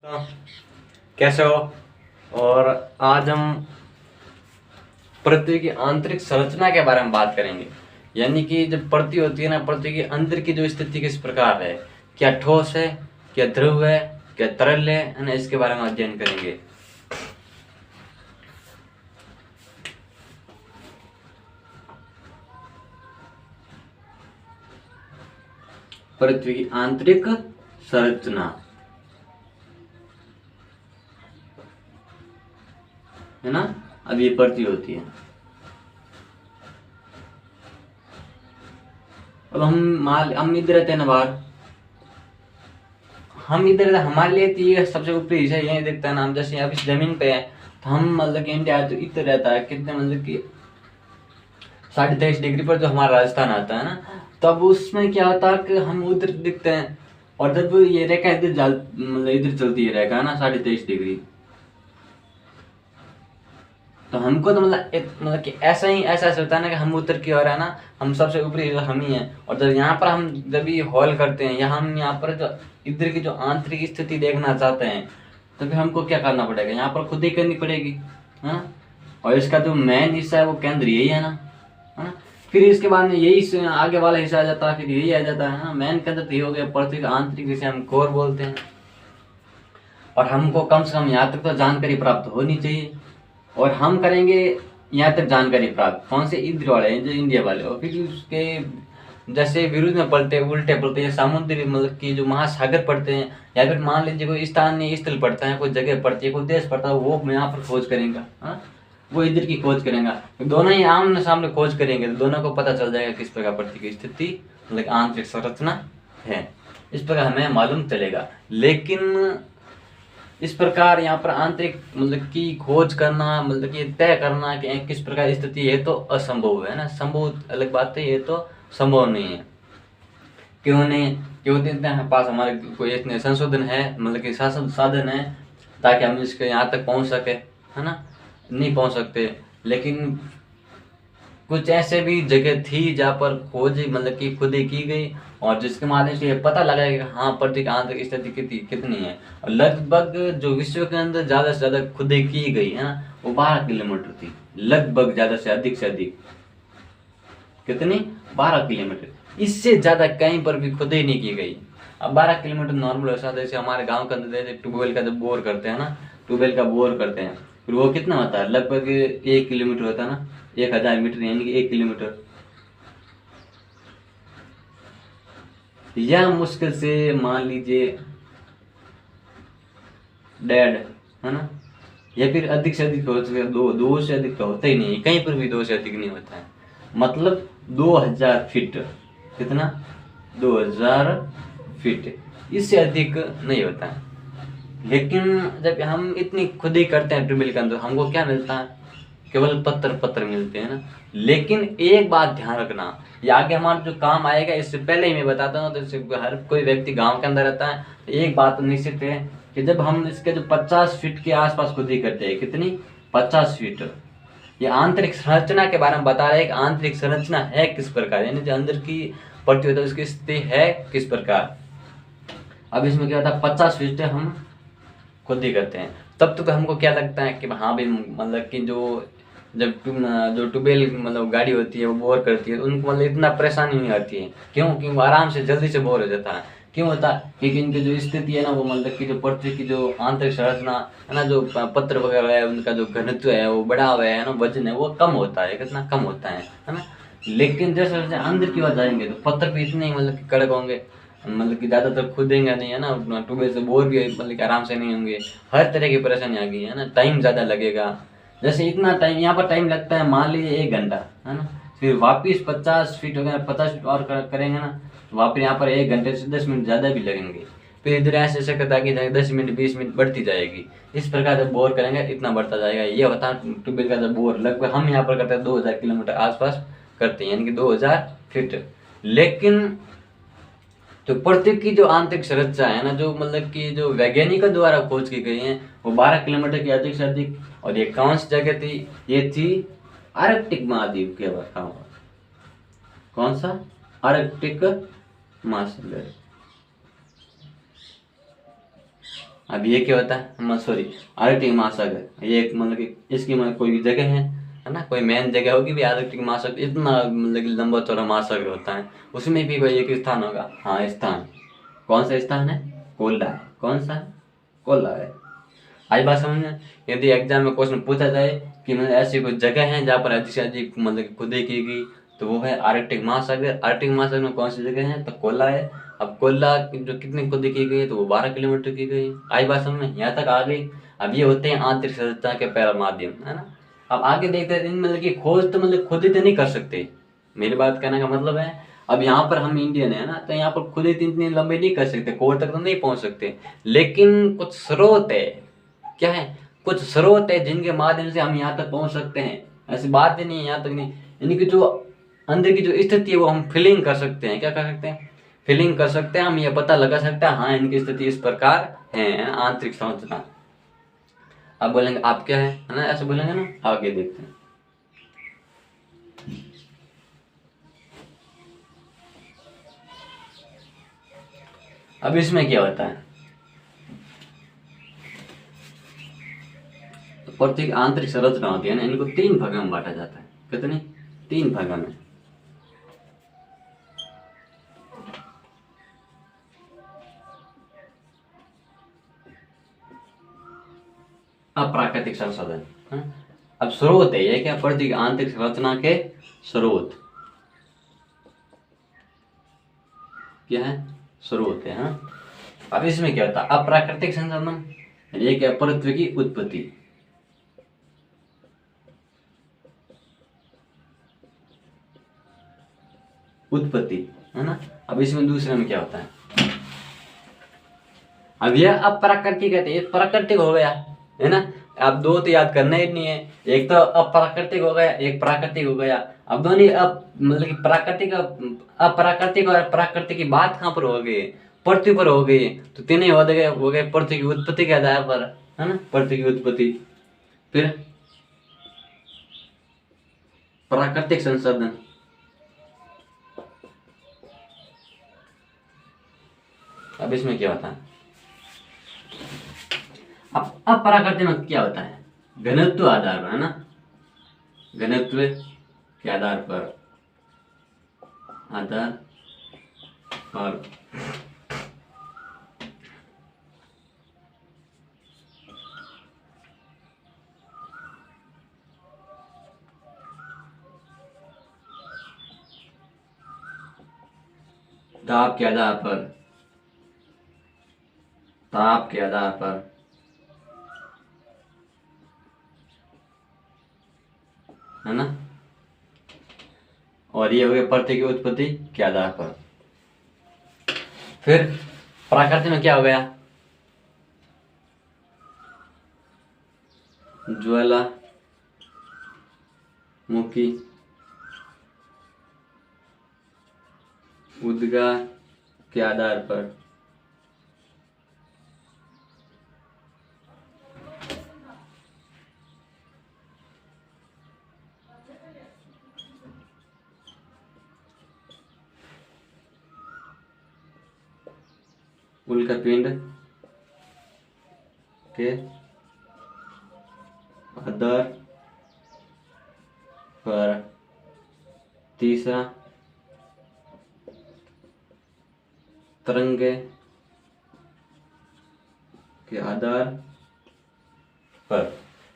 तो कैसे हो। और आज हम पृथ्वी की आंतरिक संरचना के बारे में बात करेंगे। यानी कि जब पृथ्वी होती है ना, पृथ्वी के अंदर की जो स्थिति किस प्रकार है, क्या ठोस है, क्या ध्रुव है, क्या तरल है ना, इसके बारे में अध्ययन करेंगे। पृथ्वी की आंतरिक संरचना है ना, अब ये पृथ्वी होती है। अब हम इधर रहते हैं ना बाहर, हम इधर हमारे लिए तो ये सबसे ऊपरी हिस्सा यही दिखता है ना। हम जैसे यहाँ इस जमीन पे है तो हम मतलब कि इंडिया तो इधर रहता है कितने मतलब कि 23.5 डिग्री पर जो हमारा राजस्थान आता है ना, तब उसमें क्या होता है कि हम उधर दिखते हैं। और जब ये रेखा इधर मतलब इधर चलती है रेखा है ना 23.5 डिग्री, तो हमको तो मतलब कि ऐसा होता है ना कि हम उत्तर की ओर है ना, हम सबसे ऊपरी हम ही हैं। और जब यहाँ पर हम जब ये हॉल करते हैं या हम यहाँ पर जो इधर की जो आंतरिक स्थिति देखना चाहते हैं, तो फिर हमको क्या करना पड़ेगा, यहाँ पर खुद ही करनी पड़ेगी है ना। और इसका जो मेन हिस्सा है वो केंद्र यही है ना। फिर इसके बाद में यही आगे वाला हिस्सा आ जाता है, फिर यही आ जाता है ना। मेन केंद्र तो ये हो गया पृथ्वी का आंतरिक, जिसे हम कोर बोलते हैं। और हमको कम से कम यहाँ तक तो जानकारी प्राप्त होनी चाहिए। और हम करेंगे यहाँ तक जानकारी प्राप्त कौन से इधर वाले हैं, जो इंडिया वाले। और फिर उसके जैसे विरुद्ध में पलटे उल्टे पलटे हैं, समुद्री मतलब कि जो महासागर पड़ते हैं, या फिर मान लीजिए कोई स्थानीय स्थल पड़ता है, कोई जगह पड़ती है, कोई देश पड़ता है, वो यहाँ पर खोज करेंगे। हाँ, वो इधर की खोज करेंगे। दोनों ही आमने सामने खोज करेंगे तो दोनों को पता चल जाएगा किस प्रकार पृथ्वी की स्थिति मतलब आंतरिक संरचना है। इस प्रकार हमें मालूम चलेगा। लेकिन इस प्रकार यहाँ पर आंतरिक मतलब की खोज करना, मतलब कि तय करना कि किस प्रकार स्थिति है, तो असंभव है ना। संभव अलग बात है, ये तो संभव नहीं है। क्यों नहीं? क्योंकि इतने पास हमारे कोई इतने संशोधन है, मतलब कि शासन साधन है ताकि हम इसके यहाँ तक पहुँच सके, है ना। नहीं पहुँच सकते। लेकिन कुछ ऐसे भी जगह थी जहाँ पर खोज मतलब कि खुद ही की गई, और जिसके माध्यम से ये पता लगा कि हाँ पृथ्वी की आंतरिक स्थिति कितनी है। और लगभग जो विश्व के अंदर ज़्यादा से ज़्यादा खुदाई की गई है ना, वो 12 किलोमीटर थी। लगभग ज़्यादा से अधिक कितनी? 12 किलोमीटर। इससे ज़्यादा कहीं पर भी खुदाई नहीं की गई। अब 12 किलोमीटर नॉर्मल ऐसा, जैसे हमारे गाँव के अंदर जैसे ट्यूबवेल का जब बोर करते हैं ना, ट्यूबवेल का बोर करते हैं, फिर वो कितना होता है, लगभग 1 किलोमीटर होता है ना, 1000 मीटर यानी कि 1 किलोमीटर। या मुश्किल से मान लीजिए 1.5 है ना, या फिर अधिक से अधिक हो सकता है, दो से अधिक तो होता ही नहीं है, कहीं पर भी 2 से अधिक नहीं होता है। मतलब 2000 फीट, कितना? 2000 फीट, इससे अधिक नहीं होता है। लेकिन जब हम इतनी खुदाई करते हैं ट्यूबवेल के अंदर, हमको क्या मिलता है? केवल पत्थर मिलते हैं ना। लेकिन एक बात ध्यान रखना, ये आगे हमारा जो काम आएगा, इससे पहले ही मैं बताता हूँ, तो इससे हर कोई व्यक्ति गांव के अंदर रहता है, तो एक बात निश्चित है कि जब हम इसके जो 50 फीट के आसपास खुदाई करते हैं, कितनी? 50 फीट। ये आंतरिक संरचना के बारे में बता रहे हैं कि आंतरिक संरचना है किस प्रकार, यानी जो अंदर की पृथ्वी होता है उसकी स्थिति है किस प्रकार। अब इसमें क्या होता है, 50 फीट हम खुद ही करते हैं। तब तो हमको क्या लगता है कि हाँ भाई, मतलब कि जो ट्यूबवेल मतलब गाड़ी होती है वो बोर करती है, उनको मतलब इतना परेशानी नहीं आती है। क्यों? क्योंकि आराम से जल्दी से बोर हो जाता है। क्यों होता है? क्योंकि इनकी जो स्थिति है ना, वो मतलब कि जो पृथ्वी की जो आंतरिक संरचना है ना, जो पत्थर वगैरह है, उनका जो घनत्व है वो बढ़ा हुआ है ना, वजन है वो कम होता है। कितना कम होता है ना। लेकिन जैसे जैसे अंदर की ओर जाएंगे तो पत्थर भी इतने मतलब कि कड़क होंगे, मतलब कि ज़्यादातर खुदेंगे नहीं है ना, ट्यूबवेल से बोर भी मतलब कि आराम से नहीं होंगे। हर तरह की परेशानी आ गई है ना। टाइम ज़्यादा लगेगा, जैसे इतना टाइम यहाँ पर टाइम लगता है, मान लीजिए 1 घंटा है ना। फिर वापिस 50 फीट वगैरह 50 फीट और करेंगे ना, तो वापिस यहाँ पर 1 घंटे से 10 मिनट ज़्यादा भी लगेंगे। फिर इधर ऐसे ऐसे करता कि 10 मिनट 20 मिनट बढ़ती जाएगी। इस प्रकार जब बोर करेंगे इतना बढ़ता जाएगा। ये होता है ट्यूबवेल का जब बोर। लगभग हम यहाँ पर करते हैं 2000 किलोमीटर आसपास करते हैं, यानी कि 2000 फीट। लेकिन तो पृथ्वी की जो आंतरिक संरचना है ना, जो मतलब कि जो वैज्ञानिकों द्वारा खोज की गई है, वो 12 किलोमीटर की अधिक से अधिक। और ये कौन सी जगह थी? ये थी आर्कटिक महाद्वीप के बाहर। कौन सा? आर्कटिक महासागर। अब ये क्या होता है, सॉरी, आर्कटिक महासागर, ये एक मतलब कि इसकी मतलब कोई जगह है ना, कोई मेन जगह होगी भी, आर्कटिक महासागर इतना मतलब कि लंबा चौड़ा महासागर होता है, उसमें भी कोई एक स्थान होगा। हाँ स्थान, कौन सा स्थान है? कोल्ला है। कौन सा है? कोल्ला है। आई बात समझ में? यदि एग्जाम में क्वेश्चन पूछा जाए कि मतलब ऐसी कोई जगह है जहाँ पर अधिक से अधिक मतलब खुदाई की गई, तो वो है आर्कटिक महासागर। आर्कटिक महासागर में कौन सी जगह है? तो कोल्ला है। अब कोल्ला की जो कितनी खुदाई की गई है, तो वो 12 किलोमीटर की गई। आई बात समझ में? यहाँ तक आ गई। अब ये होते हैं आंतरिक संरचना के पैरा माध्यम, है ना। अब आगे देखते हैं, मतलब कि खोज तो मतलब खुद ही तो नहीं कर सकते, मेरी बात कहने का मतलब है। अब यहाँ पर हम इंडियन है ना, तो यहाँ पर खुद ही इतनी लंबी नहीं कर सकते, कोर तक तो नहीं पहुंच सकते, लेकिन कुछ स्रोत है। क्या है? कुछ स्रोत है जिनके माध्यम से हम यहाँ तक पहुंच सकते हैं। ऐसी बात ही नहीं है यहाँ तक नहीं, इनकी जो अंदर की जो स्थिति है वो हम फीलिंग कर सकते हैं। क्या कर सकते हैं? फीलिंग कर सकते हैं। हम ये पता लगा सकते हैं, हाँ इनकी स्थिति इस प्रकार है, आंतरिक संरचना। अब बोलेंगे आप क्या है ना, ऐसे बोलेंगे ना। आगे देखते हैं। अब इसमें क्या होता है, प्रत्येक आंतरिक संरचना होती है ना, इनको 3 भागों में बांटा जाता है। कितने? 3 भागों में। अप्राकृतिक संसाधन, हाँ? अब स्रोत है ये, क्या? प्रत्येक आंतरिक संरचना के स्रोत क्या है? स्रोत है, हाँ। अब इसमें क्या होता है, अप्राकृतिक संसाधन, ये क्या? पृथ्वी की उत्पत्ति। उत्पत्ति, है ना। अब इसमें दूसरे में क्या होता है, अब यह अप्राकृतिक कहते हैं, प्राकृतिक हो गया, है ना। अब दो तो याद करना ही नहीं है, एक तो अप्राकृतिक हो गया, एक प्राकृतिक हो गया। अब दोनों अब मतलब कि प्राकृतिक अप्राकृतिक और प्राकृतिक की बात कहाँ पर हो गई? पृथ्वी पर हो गई। तो तीनों हो गए पृथ्वी की उत्पत्ति के आधार पर, है ना, पृथ्वी की उत्पत्ति। फिर प्राकृतिक संसाधन, अब इसमें क्या होता है, अब अप्राकृतिक में क्या होता है? घनत्व आधार पर, है ना, घनत्व के आधार पर, और दाब के आधार पर, ताप के आधार पर, है ना। और ये हो गया पृथ्वी की उत्पत्ति के आधार पर। फिर प्राकृतिक में क्या हो गया? ज्वालामुखी, उद्गार के आधार पर, उल्कापिंड के आधार पर, तीसरा तरंग के आधार पर,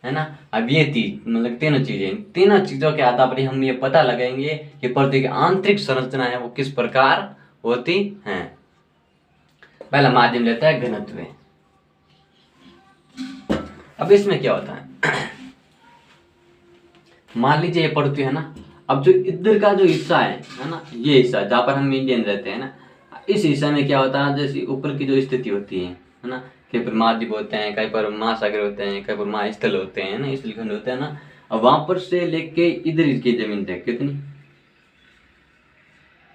है ना। अब ये मतलब तीनों चीजें, तीनों चीजों के आधार पर हम ये पता लगाएंगे कि पृथ्वी की आंतरिक संरचना है वो किस प्रकार होती है। पहला माध्यम लेता है घनत्व। अब इसमें क्या होता है, मान लीजिए ये पृथ्वी है ना, अब जो इधर का जो हिस्सा है ना, ये हिस्सा जहाँ पर हम इंडियन रहते हैं ना, इस हिस्से में क्या होता है, जैसे ऊपर की जो स्थिति होती है ना, कहीं पर महाद्वीप होते हैं, कहीं पर महासागर होते हैं, कहीं पर महास्थल होते हैं ना, स्थल खंड होते हैं ना। अब वहां पर से लेके इधर की जमीन तक कितनी,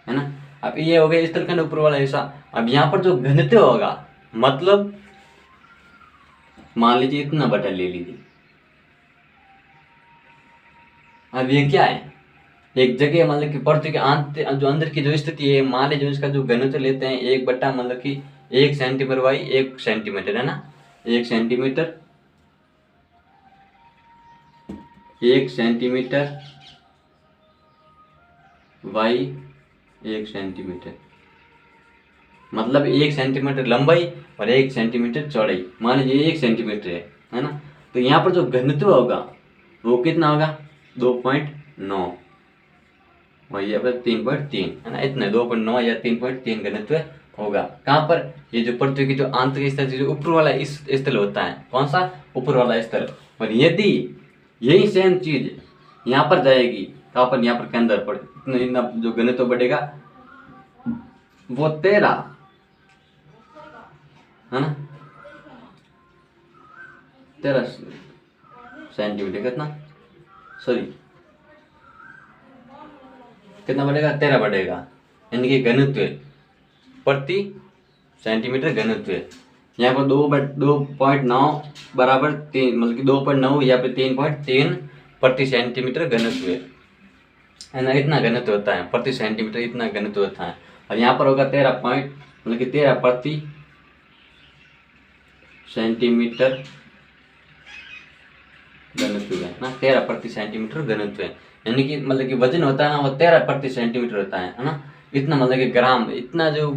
है ना। अब ये हो गया स्थल खंड ऊपर वाला हिस्सा। अब यहाँ पर जो घनत्व होगा, मतलब मान लीजिए इतना बटा ले लीजिए। अब ये क्या है, एक जगह मतलब कि पृथ्वी के जो अंदर की जो स्थिति है, मान लीजिए इसका जो घनत्व लेते हैं 1 बटा मतलब कि 1 सेंटीमीटर बाई 1 सेंटीमीटर, है ना। 1 सेंटीमीटर, 1 सेंटीमीटर बाई 1 सेंटीमीटर, मतलब 1 सेंटीमीटर लंबाई और 1 सेंटीमीटर चौड़ाई। मान लीजिए 1 सेंटीमीटर है ना। तो यहाँ पर जो घनत्व होगा वो कितना होगा, 2.9 और यहाँ पर 3.3 है ना, इतना 2.9 या 3.3 घनत्व होगा। कहाँ पर, ये जो पृथ्वी की जो आंतरिक स्तर, जो ऊपर वाला इस स्थल होता है, कौन सा, ऊपर वाला स्थल। और यदि यही सेम चीज यहाँ पर जाएगी, कहाँ पर, यहाँ पर के अंदर पर इतना जो घनत्व बढ़ेगा वो 13 है ना, 13 सेंटीमीटर, कितना, सॉरी कितना बढ़ेगा, 13 बढ़ेगा, यानी कि घनत्व प्रति सेंटीमीटर घनत्व। यहाँ पर 2.9 बराबर 3, मतलब कि 2.9 या फिर 3.3 प्रति सेंटीमीटर घनत्व है ना, इतना घनत्व होता है प्रति सेंटीमीटर, इतना घनत्व होता है। और यहाँ पर होगा 13 पॉइंट, मतलब कि 13 प्रति सेंटीमीटर घनत्व है ना, 13 प्रति सेंटीमीटर घनत्व है, यानी कि मतलब कि वजन होता है ना वो 13 प्रति सेंटीमीटर होता है ना, इतना मतलब कि ग्राम, इतना जो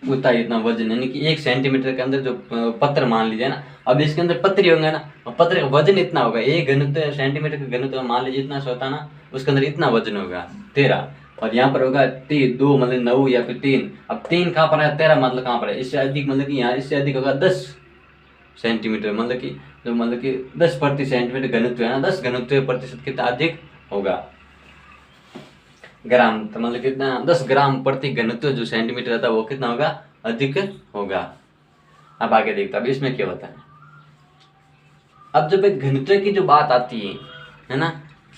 होता है इतना वजन, यानी कि 1 सेंटीमीटर के अंदर जो पत्थर मान लीजिए ना, अब इसके अंदर पत्थर ही होंगे ना, और पत्थर का वजन इतना होगा, 1 घनत्व सेंटीमीटर का घनत्व मान लीजिए इतना सा होता ना, उसके अंदर इतना वजन होगा 13। और यहाँ पर होगा 2 मतलब 9 या फिर 3, अब 3 कहाँ पर है, 13 मतलब कहाँ पर है, इससे अधिक, मतलब कि यहाँ इससे अधिक होगा 10 सेंटीमीटर, मतलब कि जो मतलब कि 10 प्रति सेंटीमीटर घनत्व है ना, 10 घनत्व प्रतिशत कितना अधिक होगा ग्राम, तो मतलब कितना 10 ग्राम प्रति घनत्व जो सेंटीमीटर रहता है वो कितना होगा, अधिक होगा। अब आगे देखते हैं अब इसमें क्या होता है। अब जब एक घनत्व की जो बात आती है ना,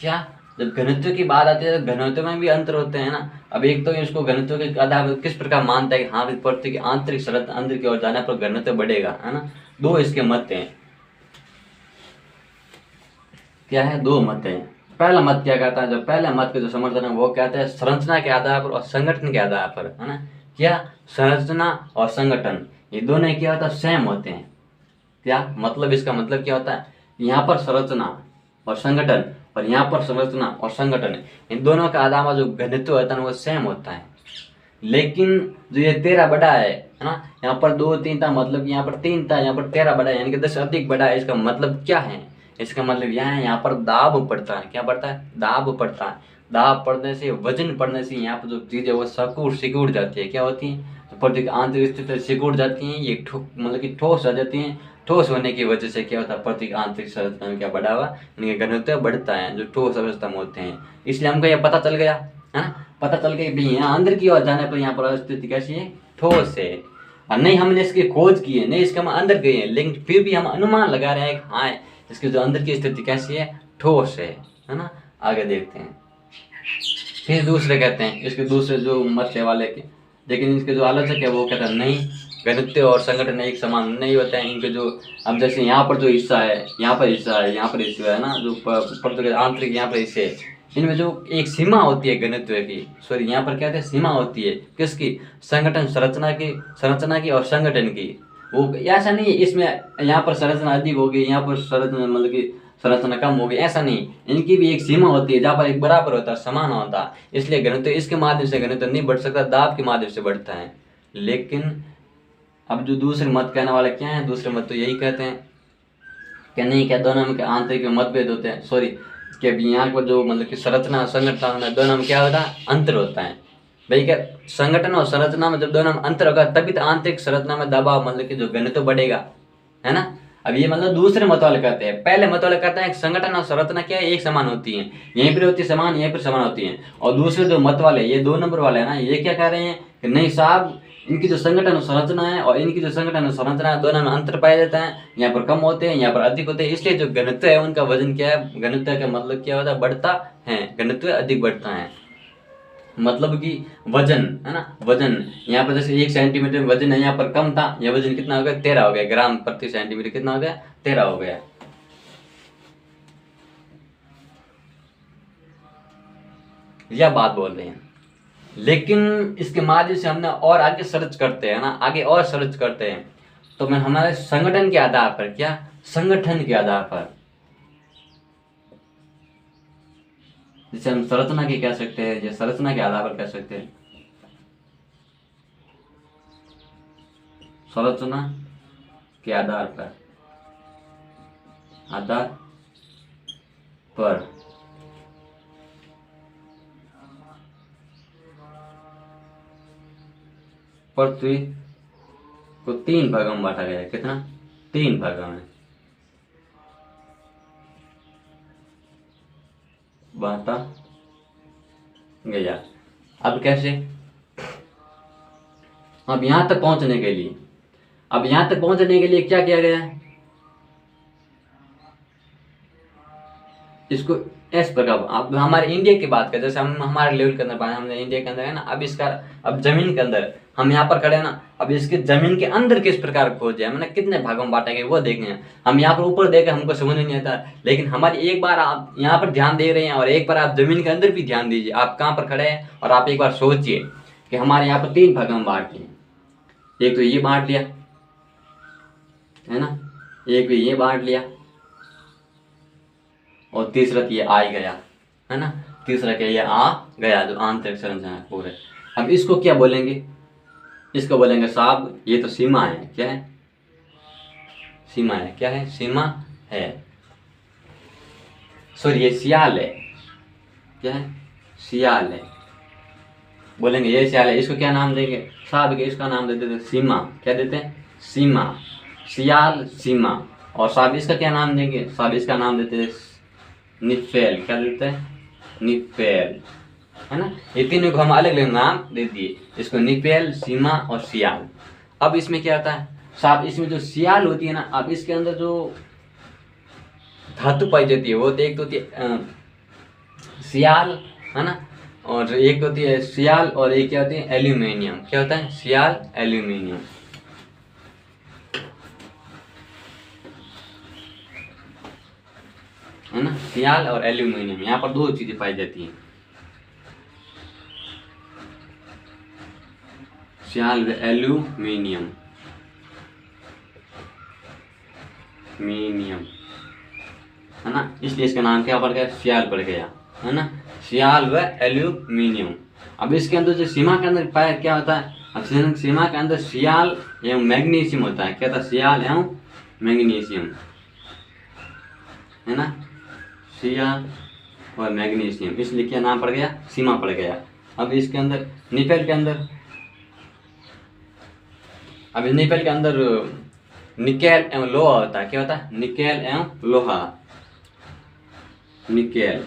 क्या, जब घनत्व की बात आती है तो घनत्व में भी अंतर होते हैं ना। अब एक तो इसको घनत्व के आधार पर किस प्रकार मानता है कि हाँ पृथ्वी की आंतरिक संरचना अंदर की ओर जाने पर घनत्व बढ़ेगा, है ना। 2 इसके मत हैं, क्या है, 2 मत हैं। पहला मत क्या कहता है, जो पहले मत के जो समर्थन है वो कहते हैं संरचना के आधार पर और संगठन के आधार पर, है ना। क्या, संरचना और संगठन ये दोनों क्या होता है, सेम होते हैं। क्या मतलब, इसका मतलब क्या होता है, यहाँ पर संरचना और संगठन और यहाँ पर संरचना और संगठन, इन दोनों का आधार पर जो घनत्व होता है वो सेम होता है। लेकिन जो ये 13 बड़ा है ना, यहाँ पर 2 3 था, मतलब यहाँ पर 3 था, यहाँ पर 13 बड़ा है, यानी कि 10 अधिक बड़ा है। इसका मतलब क्या है, इसका मतलब यहाँ पर दाब पड़ता है, क्या पड़ता है, दाब पड़ता है। दाब पड़ने से, वजन पड़ने से यहाँ पर जो चीज़ है वो सिकुड़ जाती है, क्या होती है, पृथ्वी की आंतरिक स्थिति सिकुड़ जाती हैं, ये मतलब कि ठोस आ जाती हैं। ठोस होने की वजह से क्या होता है, पृथ्वी की आंतरिक संरचना में क्या बढ़ावा, यानी घनत्व बढ़ता है, जो ठोस अवस्था में होते हैं। इसलिए हमको यह पता चल गया, है ना, पता चल गया कि यहाँ अंदर की ओर जाने पर यहाँ पर स्थिति कैसी है, ठोस है। और नहीं हमने इसकी खोज की है, नहीं इसके हम अंदर गए हैं, लेकिन फिर भी हम अनुमान लगा रहे हैं कि हाँ इसके जो अंदर की स्थिति कैसी है, ठोस है ना। आगे देखते हैं। फिर दूसरे कहते हैं, इसके दूसरे जो मत वाले के, लेकिन इसके जो आलोचक है वो कहता है नहीं, घनत्व और संगठन एक समान नहीं होता है इनके जो। अब जैसे यहाँ पर जो हिस्सा है, यहाँ पर हिस्सा है, यहाँ पर हिस्सा है ना, जो पृथ्वी आंतरिक यहाँ पर हिस्से है, इनमें जो एक सीमा होती है घनत्व की, सॉरी यहाँ पर क्या कहते हैं, सीमा होती है किसकी, संगठन संरचना की और संगठन की। वो ऐसा नहीं है इसमें यहाँ पर संरचना अधिक होगी, यहाँ पर संरचना मतलब कि संरचना कम होगी, ऐसा नहीं। इनकी भी एक सीमा होती है जहाँ पर एक बराबर होता है, समान होता है। इसलिए घनत्व इसके माध्यम से घनत्व नहीं बढ़ सकता, दाब के माध्यम से बढ़ता है। लेकिन अब जो दूसरे मत कहने वाले क्या है, दूसरे मत तो यही कहते हैं कि नहीं, क्या दोनों में आंतरिक मतभेद होते हैं, सॉरी कि अभी यहाँ पर जो मतलब कि संरचना संगठन में दोनों में क्या होता है, अंतर होता है। भाई क्या, संगठन और संरचना में जब दोनों में अंतर होगा तभी तो आंतरिक संरचना में दबाव मतलब कि जो घनत्व बढ़ेगा, है ना। अब ये मतलब दूसरे मत वाले कहते हैं। पहले मत वाले कहते हैं संगठन और संरचना क्या है, एक समान होती है, यहीं पर होती है समान, यहीं पर समान होती है। और दूसरे जो मत वाले, ये 2 नंबर वाले है ना, ये क्या कह रहे हैं कि नहीं साहब, इनकी जो संगठन और संरचना है और इनकी जो संगठन और संरचना है दोनों में अंतर पाया जाता है, यहाँ पर कम होते हैं, यहाँ पर अधिक होते हैं। इसलिए जो घनत्व है उनका वजन क्या है, घनत्व का मतलब क्या होता है, बढ़ता है, घनत्व अधिक बढ़ता है, मतलब कि वजन, है ना, वजन यहाँ पर जैसे 1 सेंटीमीटर वजन है, यहाँ पर कम था, यह वजन कितना हो गया, 13 हो गया, ग्राम प्रति सेंटीमीटर कितना हो गया, 13 हो गया। यह बात बोल रहे हैं। लेकिन इसके माध्यम से हमने और आगे सर्च करते हैं ना, आगे और सर्च करते हैं तो मैं हमारे संगठन के आधार पर, क्या संगठन के आधार पर, जिसे हम संरचना की कह सकते हैं, या संरचना के आधार पर कह सकते हैं, संरचना के आधार पर, पृथ्वी को 3 भागों में बांटा गया। कितना? 3 भागों में बांटा गया। अब कैसे? अब यहां तक पहुंचने के लिए क्या किया गया है? इसको इस प्रकार, अब हमारे इंडिया की बात करें, जैसे हम हमारे लेवल के अंदर पाए, हमने इंडिया के अंदर है ना, अब इसका, अब जमीन के अंदर हम यहाँ पर खड़े हैं ना, अब इसके जमीन के अंदर किस प्रकार खोज है, मतलब कितने भागों में बांटेंगे वो देखेंगे। हम यहाँ पर ऊपर देखे हमको समझ नहीं आता, लेकिन हमारी एक बार आप यहाँ पर ध्यान दे रहे हैं और एक बार आप जमीन के अंदर भी ध्यान दीजिए, आप कहाँ पर खड़े हैं, और आप एक बार सोचिए कि हमारे यहाँ पर 3 भागों में बांट लिए। एक तो ये बांट लिया है ना, एक भी ये बांट लिया, और तीसरा ये आ गया है ना, तीसरा क्या, ये आ गया जो आंतरिक संरचना है पूरे। अब इसको क्या बोलेंगे? इसको बोलेंगे साहब ये तो सीमा है। क्या है? सीमा है। क्या है? सीमा है। सॉरी ये सियाल है। क्या है? सियाल है। बोलेंगे ये सियाल है, इसको क्या नाम देंगे साहब? के इसका नाम दे देते सीमा। क्या देते हैं? सीमा। सियाल, सीमा। और साहब इसका क्या नाम देंगे? साहब इसका नाम देते हैं निफेल। क्या देते हैं? निफेल, है ना। ये तीनों को हम अलग अलग नाम दे दिए, इसको निफेल, सीमा और सियाल। अब इसमें क्या होता है साहब? इसमें जो सियाल होती है ना, अब इसके अंदर जो धातु पाई जाती है वो तो एक तो होती है सियाल, है ना, और एक होती है सियाल, और एक क्या होती है? एल्यूमिनियम। क्या होता है? सियाल, एल्यूमिनियम, है ना, सियाल और एल्यूमिनियम। यहाँ पर 2 चीजें पाई जाती हैं, सियाल व एल्यूमिनियम, है ना, इसलिए इसका नाम क्या पड़ गया? सियाल पड़ गया, है ना, सियाल व एल्यूमिनियम। अब इसके अंदर जो सीमा के अंदर पाया क्या होता है? अब सीमा के अंदर सियाल एवं मैग्नीशियम होता है। क्या होता है? सियाल एवं मैग्नीशियम, है ना, सियाल और मैग्नीशियम, इसलिए क्या नाम पड़ गया? सीमा पड़ गया। अब इसके अंदर निफेल के अंदर, अब निफेल के अंदर निकेल एवं लोहा होता है। क्या होता है? निकेल एवं लोहा, निकेल,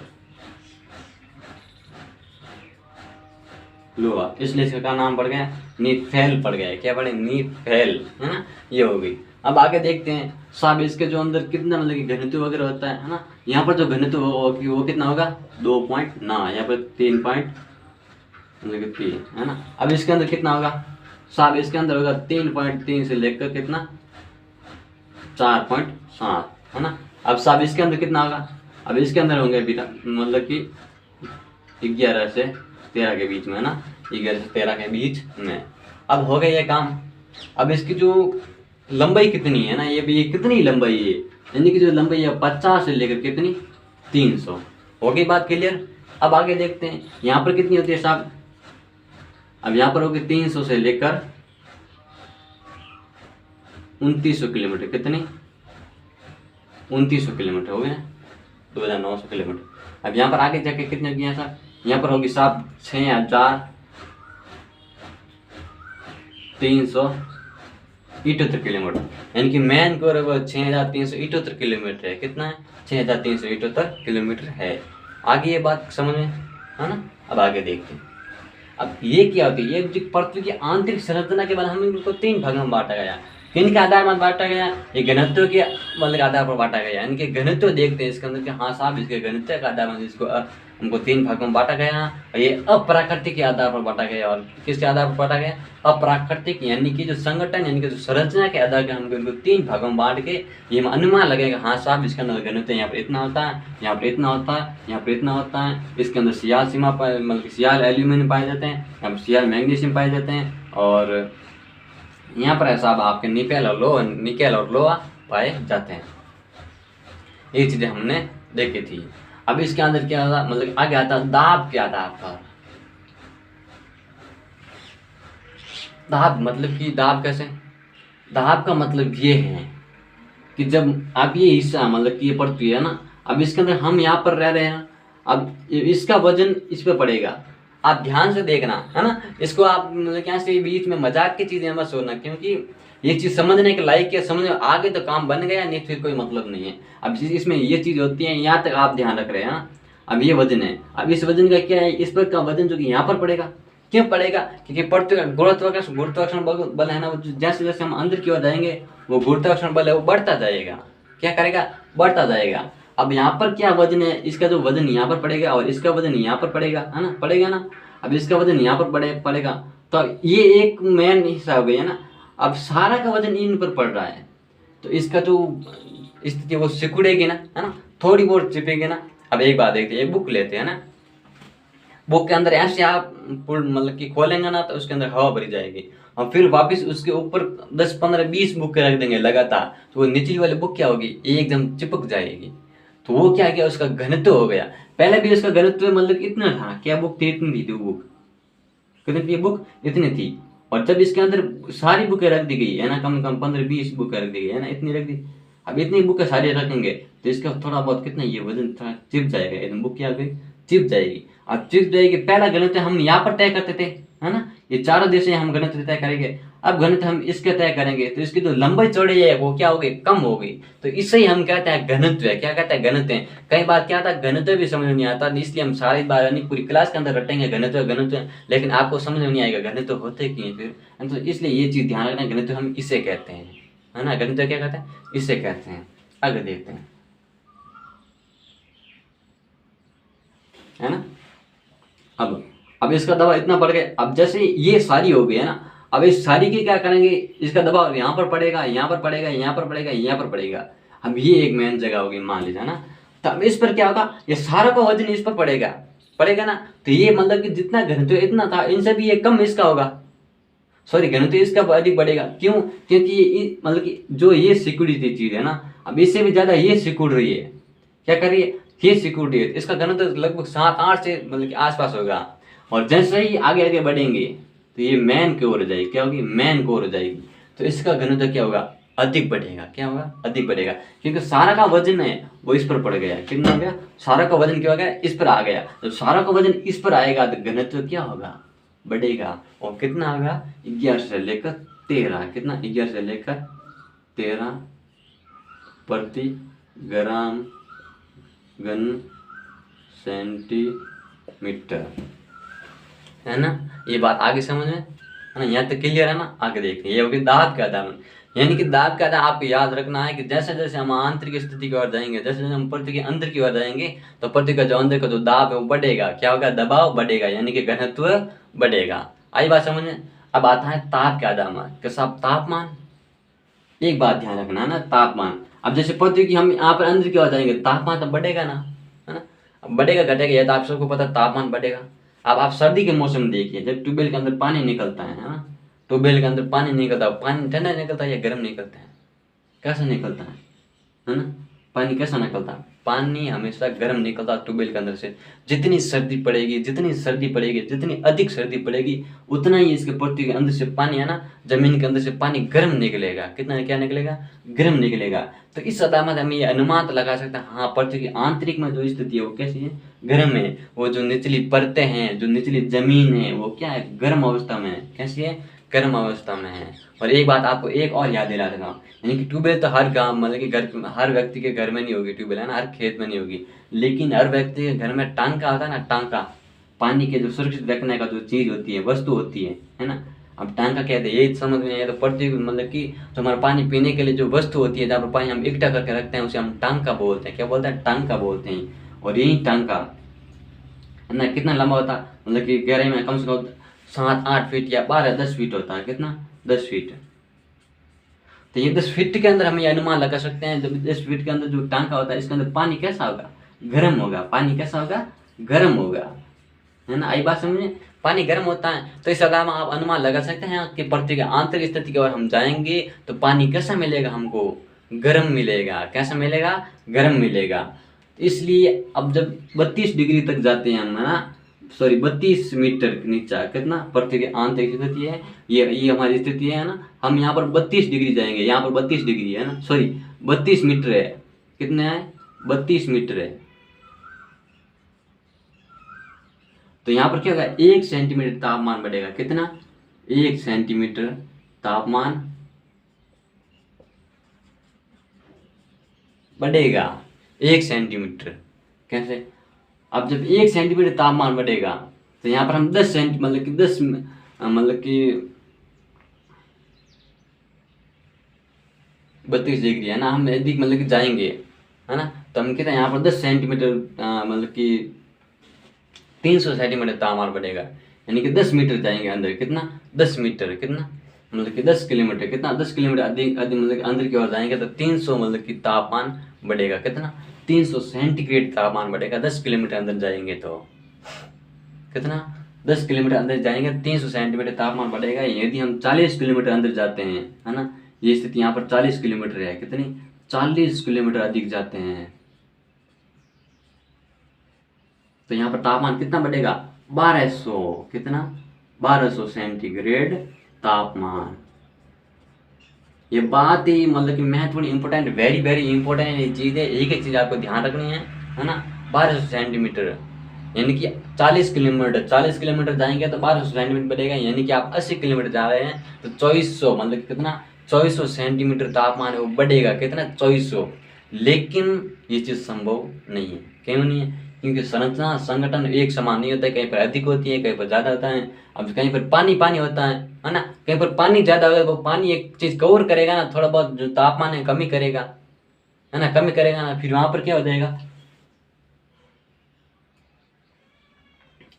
लोहा, इसलिए इसका नाम पड़ गया निफेल पड़ गया। क्या पड़े? निफेल, है ना, ये हो गई। अब आगे देखते हैं साहब इसके जो अंदर कितना मतलब कि घनत्व वगैरह होता है ना, यहाँ पर जो घनत्व वो कितना होगा? 2.9, यहाँ पर 3.3, है ना। अब इसके अंदर कितना होगा साहब? इसके अंदर होगा 3.3 से लेकर कितना? 4.7, है ना। अब साहब इसके अंदर कितना होगा? अब इसके अंदर होंगे मतलब कि 11 से 13 के बीच में, है ना, 11 से 13 के बीच में। अब हो गया ये काम। अब इसकी जो लंबाई कितनी है ना, ये कितनी लंबाई है, यानी कि जो लंबाई है 50 से लेकर कितनी? 300। हो गई बात क्लियर? अब आगे देखते हैं यहाँ पर कितनी होती है साहब? अब यहाँ पर होगी 300 से लेकर 2900 किलोमीटर। कितनी? 2900 किलोमीटर हो गए, 2900 किलोमीटर। अब यहाँ पर आगे जाके कितनी होगी यहाँ साहब? यहाँ पर होगी साहब 6378 किलोमीटर, यानी कि मेन कोर वो 6378 किलोमीटर है। कितना है? 6378 किलोमीटर है। आगे ये बात समझ में, है ना। अब आगे देखते हैं अब ये क्या होती है। ये जो पृथ्वी की आंतरिक संरचना के बाद हम इनको 3 भागों में बांटा गया। किन के आधार पर बांटा गया? ये घनत्व के मतलब आधार पर बांटा गया, यानी कि घनत्व देखते हैं इसके अंदर कि हाँ साहब इसके घनत्व के आधार पर इसको हमको 3 भागों में बांटा गया। और ये अप्राकृतिक के आधार पर बांटा गया। और किसके आधार पर बांटा गया? अप्राकृतिक, यानी कि जो संगठन, यानी कि जो संरचना के आधार पर हमको इनको 3 भागों में बांट के ये अनुमान लगेगा हाँ साहब इसके अंदर घनत्व यहाँ पर इतना होता है, यहाँ पर इतना होता है, यहाँ पर इतना होता है। इसके अंदर सियाल सीमा मतलब सियाल एल्यूमिनियम पाए जाते हैं, यहाँ पर सियाल मैग्नीशियम पाए जाते हैं, और यहाँ पर है साहब आपके निकेल और लोहा पाए जाते हैं। ये चीजें हमने देखी थी। अब इसके अंदर क्या था, मतलब आगे आता दाब। क्या था आपका दाब, मतलब कि दाब कैसे, दाब का मतलब ये है कि जब आप ये हिस्सा मतलब कि ये पृथ्वी है ना, अब इसके अंदर हम यहाँ पर रह रहे हैं, अब इसका वजन इस पे पड़ेगा। आप ध्यान से देखना है ना, इसको आप मतलब क्या से बीच में मजाक की चीजें मत सोचना, क्योंकि ये चीज समझने के लायक है, समझ आगे तो काम बन गया, नहीं फिर कोई मतलब नहीं है। अब इसमें ये चीज होती है, यहाँ तक आप ध्यान रख रहे हैं ना। अब ये वजन है, अब इस वजन का क्या है, इस पर का वजन जो कि यहाँ पर पड़ेगा। क्यों पड़ेगा, क्योंकि पृथ्वी का गुरुत्वाकर्षण बल है ना, जैसे जैसे हम अंदर की ओर जाएंगे वो गुरुत्वाकर्षण बल है वो बढ़ता जाएगा। क्या करेगा, बढ़ता जाएगा। अब यहाँ पर क्या वजन है, इसका जो वजन यहाँ पर पड़ेगा और इसका वजन यहाँ पर पड़ेगा, है ना, पड़ेगा ना। अब इसका वजन यहाँ पर पड़ेगा, तो ये एक मेन हिस्सा हो गया ना। अब सारा का वजन इन पर पड़ रहा है, तो इसका जो स्थिति वो सिकुड़ेगी ना, है ना, थोड़ी बहुत चिपेगी ना। अब एक बात देखते हैं, एक बुक लेते हैं ना, बुक के अंदर ऐसे आप मतलब कि खोलेंगे ना तो उसके अंदर हवा भरी जाएगी, और फिर वापस उसके ऊपर 10 15 20 बुक रख देंगे लगातार, तो वो निचली वाली बुक क्या होगी, एकदम चिपक जाएगी। तो वो क्या गया, उसका घनत्व हो गया। पहले भी उसका घनत्व मतलब इतना था, क्या बुक थी, इतनी थी बुक, कितनी थी बुक, इतनी थी। और जब इसके अंदर सारी बुकें रख दी गई है ना, कम से कम 15 20 बुकें रख दी गई है ना, इतनी रख दी। अब इतनी बुकें सारी रखेंगे तो इसका थोड़ा बहुत कितना ये वजन थोड़ा चिप जाएगा, एकदम बुक क्या गई, चिप जाएगी। अब चिप जाएगी, पहला घनत्व हम यहाँ पर तय करते थे, है ना, ये चारों देश हम घनत्व तय करेंगे। अब घनत्व हम इसके तय करेंगे तो इसकी जो लंबाई चौड़ाई है वो क्या हो गई, कम हो गई। तो इससे ही हम कहते हैं घनत्व है। क्या कहते हैं, घनत्व है। कई बार क्या था, घनत्व भी समझ नहीं आता, इसलिए हम सारी बार यानी पूरी क्लास के अंदर रटेंगे घनत्व घनत्व, लेकिन आपको समझ में नहीं आएगा घनत्व होते क्यों है फिर। तो इसलिए ये चीज ध्यान रखना, घनत्व हम इसे कहते हैं, है ना, घनत्व क्या कहते हैं, इसे कहते हैं। आगे देखते हैं, है ना। अब इसका दबाव इतना बढ़ गया। अब जैसे ये सारी हो गई है ना, अब इस सारी की क्या करेंगे, इसका दबाव यहाँ पर पड़ेगा, यहाँ पर पड़ेगा, यहाँ पर पड़ेगा, यहाँ पर पड़ेगा। अब ये एक मेन जगह होगी मान लीजिए ना, तब इस पर क्या होगा, ये सारा का वजन इस पर पड़ेगा, पड़ेगा ना। तो ये मतलब कि जितना घनत्व इतना था, इनसे भी ये कम इसका होगा, सॉरी घनत्व इसका अधिक बढ़ेगा। क्यों, क्योंकि ये मतलब कि जो ये सिकुड़ी थी चीज है ना, अब इससे भी ज्यादा ये सिकुड़ रही है। क्या कर रही है, ये सिकुड़ रही है। इसका घनत्व लगभग 7 8 से मतलब कि आसपास होगा। और जैसे ही आगे आगे बढ़ेंगे तो ये मैन की ओर हो जाएगी, क्या होगी, मैन की ओर हो जाएगी। तो इसका घनत्व क्या होगा, अधिक बढ़ेगा। क्या होगा, अधिक बढ़ेगा, क्योंकि सारा का वजन है वो इस पर पड़ गया। कितना हो गया, सारा का वजन क्या हो गया, इस पर आ गया। जब सारा का वजन इस पर आएगा तो घनत्व क्या होगा, बढ़ेगा। और कितना होगा, 11 से लेकर 13, कितना, 11 से लेकर 13 प्रति ग्राम घन सेंटीमीटर, है ना। ये बात आगे समझ में, है ना, यहाँ तक क्लियर है ना। आगे देखते हैं, ये होगी दाब का आदान। यानी कि दाब का आदान आपको याद रखना है कि जैसे जैसे हम आंतरिक स्थिति की ओर जाएंगे, जैसे जैसे हम पृथ्वी के अंदर की ओर जाएंगे, तो पृथ्वी का जो अंदर का जो दाब है वो बढ़ेगा। क्या होगा, दबाव बढ़ेगा, यानी कि घनत्व बढ़ेगा। आई बात समझ में। अब आता है ताप का आदान, कैसा तापमान। एक बात ध्यान रखना ना, तापमान। अब जैसे पृथ्वी की हम यहाँ पर अंदर की ओर जाएंगे, तापमान तो बढ़ेगा ना, है ना। अब बढ़ेगा घटेगा ये तो आप सबको पता, तापमान बढ़ेगा। अब आप सर्दी के मौसम देखिए, जब ट्यूबवेल के अंदर पानी निकलता है ना, ट्यूबवेल के अंदर पानी निकलता है, पानी ठंडा निकलता है या गर्म निकलता है, कैसा निकलता है ना। पानी कैसा निकलता है, पानी हमेशा गर्म निकलता है ट्यूबवेल के अंदर से। जितनी सर्दी पड़ेगी, जितनी सर्दी पड़ेगी, जितनी अधिक सर्दी पड़ेगी, उतना ही इसके पृथ्वी के अंदर से पानी है ना, जमीन के अंदर से पानी गर्म निकलेगा। कितना, क्या निकलेगा, गर्म निकलेगा। तो इस आधार में हम ये अनुमान लगा सकते हैं, हाँ पृथ्वी की आंतरिक में जो स्थिति है वो कैसी है, गर्म है। वो जो निचली परतें हैं, जो निचली जमीन है, वो क्या है, गर्म अवस्था में है। कैसी है, गर्म अवस्था में है। और एक बात आपको एक और याद दिला देता हूँ, यानी कि ट्यूबवेल तो हर गांव मतलब कि घर, हर व्यक्ति के घर में नहीं होगी ट्यूबवेल, है ना, हर खेत में नहीं होगी, लेकिन हर व्यक्ति के घर में टांका होता है ना, टांका, पानी के जो सुरक्षित रखने का जो चीज होती है, वस्तु होती है ना। अब टांका कहते हैं, यही समझ में आया। तो पृथ्वी मतलब कि जो हमारा पानी पीने के लिए जो वस्तु होती है, जहाँ पर पानी हम इकट्ठा करके रखते हैं, उसे हम टांका बोलते हैं। क्या बोलते हैं, टांका बोलते हैं। और यही टांका है ना, कितना लंबा होता है, मतलब कि गहराई में कम से कम 7 8 फीट या 12 10 फीट होता है। कितना, 10 फीट। तो ये 10 फीट के अंदर हम ये अनुमान लगा सकते हैं, जब 10 फीट के अंदर जो टांका होता है, इसके अंदर पानी कैसा होगा, गर्म होगा। पानी कैसा होगा, गर्म होगा, है ना। आई बात समझे। पानी गर्म होता है। तो इस आधार में आप अनुमान लगा सकते हैं कि पृथ्वी की आंतरिक स्थिति की ओर हम जाएंगे तो पानी कैसा मिलेगा हमको, गर्म मिलेगा। कैसा मिलेगा, गर्म मिलेगा। इसलिए अब जब 32 डिग्री तक जाते हैं हम, है ना, सॉरी 32 मीटर नीचा, कितना, पृथ्वी की आंतरिक स्थिति है, ये हमारी स्थिति है ना, हम यहाँ पर 32 डिग्री जाएंगे, यहाँ पर 32 डिग्री है ना, सॉरी 32 मीटर है, कितने है, 32 मीटर है। तो यहाँ पर क्या होगा, 1 सेंटीमीटर तापमान बढ़ेगा, कितना, 1 सेंटीमीटर तापमान बढ़ेगा, 1 सेंटीमीटर। कैसे, अब जब 1 सेंटीमीटर तापमान बढ़ेगा तो यहाँ पर हम 10 सेंटी मतलब कि 10 मतलब कि 32 डिग्री है ना, हम अधिक मतलब कि जाएंगे, है ना, तो हम कहते हैं यहाँ पर 10 सेंटीमीटर मतलब कि 300 सेंटीमीटर तापमान बढ़ेगा, यानी कि 10 मीटर जाएंगे अंदर, कितना, 10 मीटर, कितना, मतलब कि 10 किलोमीटर, कितना, 10 किलोमीटर अधिक अधिक मतलब कि अंदर की ओर जाएंगे तो 300 मतलब कि तापमान बढ़ेगा, कितना, 300 सेंटीग्रेड तापमान बढ़ेगा 10 किलोमीटर अंदर जाएंगे तो, कितना, 10 किलोमीटर अंदर जाएंगे 300 सेंटीमीटर तापमान बढ़ेगा। यदि हम 40 किलोमीटर अंदर जाते हैं, है ना, ये स्थिति यहाँ पर 40 किलोमीटर है, कितनी, 40 किलोमीटर अधिक जाते हैं तो यहाँ पर तापमान कितना बढ़ेगा, 1200, कितना, 1200 सेंटीग्रेड तापमान। ये बात ही मतलब कि महत्वपूर्ण इंपॉर्टेंट, वेरी वेरी इंपॉर्टेंट ये चीज़ है, एक चीज़ आपको ध्यान रखनी है ना, 1200 सेंटीमीटर, यानी कि 40 किलोमीटर, 40 किलोमीटर जाएंगे तो 1200 सेंटीमीटर बढ़ेगा, यानी कि आप 80 किलोमीटर जा रहे हैं तो 2400 मतलब कि कितना, 2400 सेंटीमीटर तापमान है वो बढ़ेगा, कितना, 2400। लेकिन ये चीज़ संभव नहीं है, क्यों नहीं है, क्योंकि संरचना संगठन एक समान नहीं होता है, कहीं पर अधिक होती है, कहीं पर ज़्यादा होता है। अब कहीं पर पानी पानी होता है ना, कहीं पर पानी ज़्यादा होगा, वो पानी एक चीज़ कवर करेगा ना, थोड़ा बहुत जो तापमान है कमी करेगा, है ना, कमी करेगा ना, फिर वहाँ पर क्या हो जाएगा,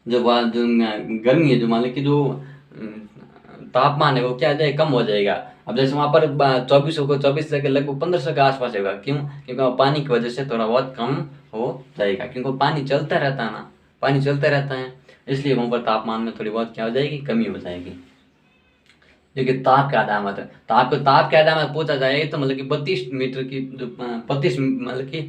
जो गर्मी है, जो मान कि जो तापमान है वो क्या हो जाएगा, कम हो जाएगा। अब जैसे वहाँ पर 2400 को 24 से लगभग 1500 के आसपास होगा, क्यों, क्योंकि पानी की वजह से थोड़ा बहुत कम हो जाएगा, क्योंकि पानी चलता रहता है ना, पानी चलता रहता है, इसलिए वहाँ पर तापमान में थोड़ी बहुत क्या हो जाएगी, कमी हो जाएगी। जो कि ताप के आधार में, ताप के आधार में पूछा जाए तो मतलब कि 32 मीटर की जो 32 मतलब कि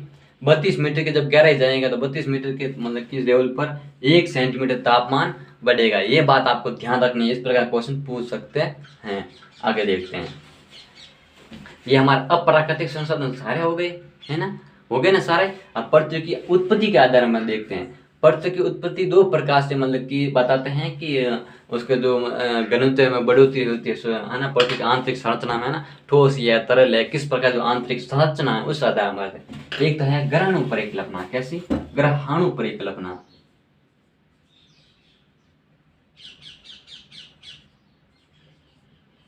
32 मीटर की जब गहराई जाएगा तो 32 मीटर के मतलब कि लेवल पर 1 सेंटीमीटर तापमान बढ़ेगा। ये बात आपको ध्यान रखनी है, इस प्रकार क्वेश्चन पूछ सकते हैं। आगे देखते हैं, ये हमारे अप्राकृतिक संसाधन सारे हो गए, है ना, हो गए ना सारे। अब पृथ्वी की उत्पत्ति के आधार में देखते हैं। पृथ्वी की उत्पत्ति 2 प्रकार से मतलब कि बताते हैं कि उसके जो घनत्व में बढ़ोतरी होती है ना, पृथ्वी की आंतरिक संरचना में, है ना, ठोस या तरल है, किस प्रकार जो आंतरिक संरचना है उस आधार में। एक तो है ग्रहणु परिकल्पना, कैसी, ग्रहाणु परिकल्पना,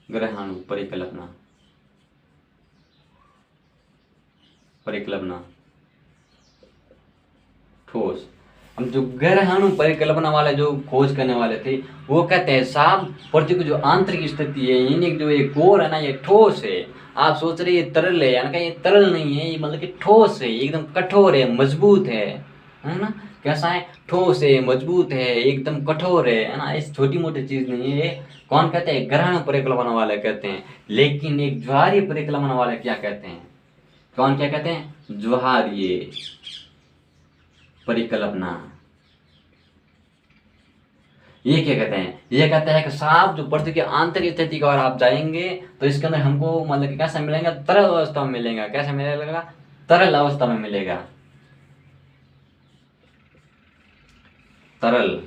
ग्रहाणु परिकल्पना, परिकल्पना ठोस। हम जो ग्रहाणु परिकल्पना वाले जो खोज करने वाले थे वो कहते हैं साहब पृथ्वी की जो आंतरिक स्थिति है, यानी जो ये कोर है ना, ये ठोस है। आप सोच रहे ये तरल है, यानी कि ये तरल नहीं है, ये मतलब कि ठोस है, एकदम कठोर है, मजबूत है ना, कैसा है, ठोस है, मजबूत है, एकदम कठोर है ना, इस छोटी मोटी चीज नहीं है। कौन कहते हैं, ग्रहाणु परिकल्पना वाले कहते हैं। लेकिन एक ज्वारीय परिकल्पना वाले क्या कहते हैं, कौन क्या कहते हैं, ज्वारीय परिकल्पना। ये क्या कहते हैं, ये कहते हैं कि साहब जो पृथ्वी की आंतरिक स्थिति की ओर आप जाएंगे तो इसके अंदर हमको मतलब कि कैसा मिलेगा, तरल अवस्था में मिलेगा। कैसा मिलेगा, तरल अवस्था में मिलेगा, तरल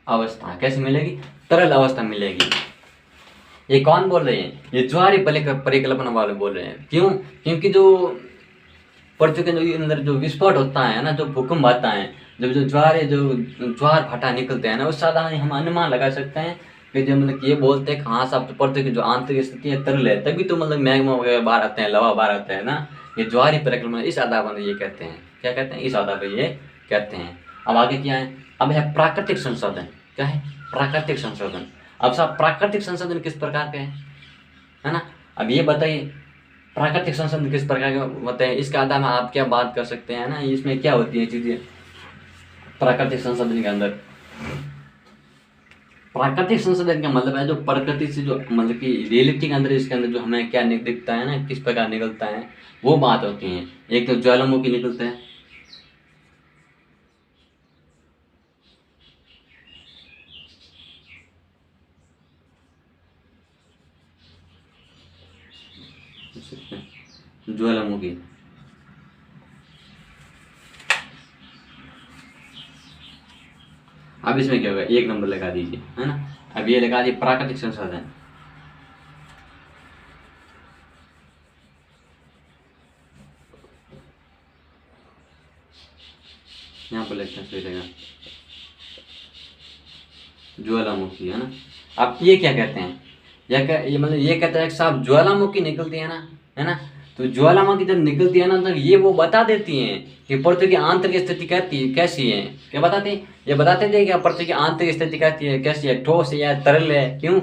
अवस्था कैसे मिलेगी, तरल अवस्था मिलेगी। ये कौन बोल रहे हैं, ये ज्वारीय परिकल्पना वाले बोल रहे हैं। क्यों, क्योंकि जो पृथ्वी के जो अंदर जो विस्फोट होता है ना, जो भूकंप आता है, जब जो ज्वार भाटा निकलते हैं ना, उस साधारण हम अनुमान लगा सकते हैं कि जो मतलब ये बोलते हैं हाँ साहब तो पृथ्वी की जो आंतरिक स्थिति है तरल है, तभी तो मतलब मैग्मा वगैरह बाहर आते हैं, लवा बाहर आता है ना। ये ज्वारीय परिकल्पना इस आधार पर ये कहते हैं, क्या कहते हैं, इस आधार पर ये कहते हैं। अब आगे क्या है, अब है प्राकृतिक संसाधन। क्या है, प्राकृतिक संसाधन। अब साहब प्राकृतिक संसाधन किस प्रकार के हैं, है ना, अब ये बताइए प्राकृतिक संसाधन किस प्रकार के होते हैं, इसके आधार में आप क्या बात कर सकते हैं ना, इसमें क्या होती है चीज़ें। प्राकृतिक संसाधन के अंदर, प्राकृतिक संसाधन का मतलब है जो प्रकृति से जो मतलब कि रियलिटी के अंदर, इसके अंदर जो हमें क्या दिखता है ना, किस प्रकार निकलता है, वो बात होती है। एक तो ज्वालामुखी निकलता है, ज्वालामुखी। अब इसमें क्या होगा, 1 नंबर लगा दीजिए, है ना। अब ये लगा दिए प्राकृतिक संसाधन, यहाँ पर लिखना सही रहेगा, ज्वालामुखी, है ना। अब ये क्या कहते हैं, ये मतलब ये कहता है कि साहब ज्वालामुखी निकलती है ना, है ना। तो ज्वालामुखी जब निकलती है ना, तो ये वो बता देती हैं कि पृथ्वी की आंतरिक स्थिति कैसी है। क्या बताते हैं, ये बताते थे कि पृथ्वी की आंतरिक स्थिति कैसी है, ठोस है या तरल है। क्यों,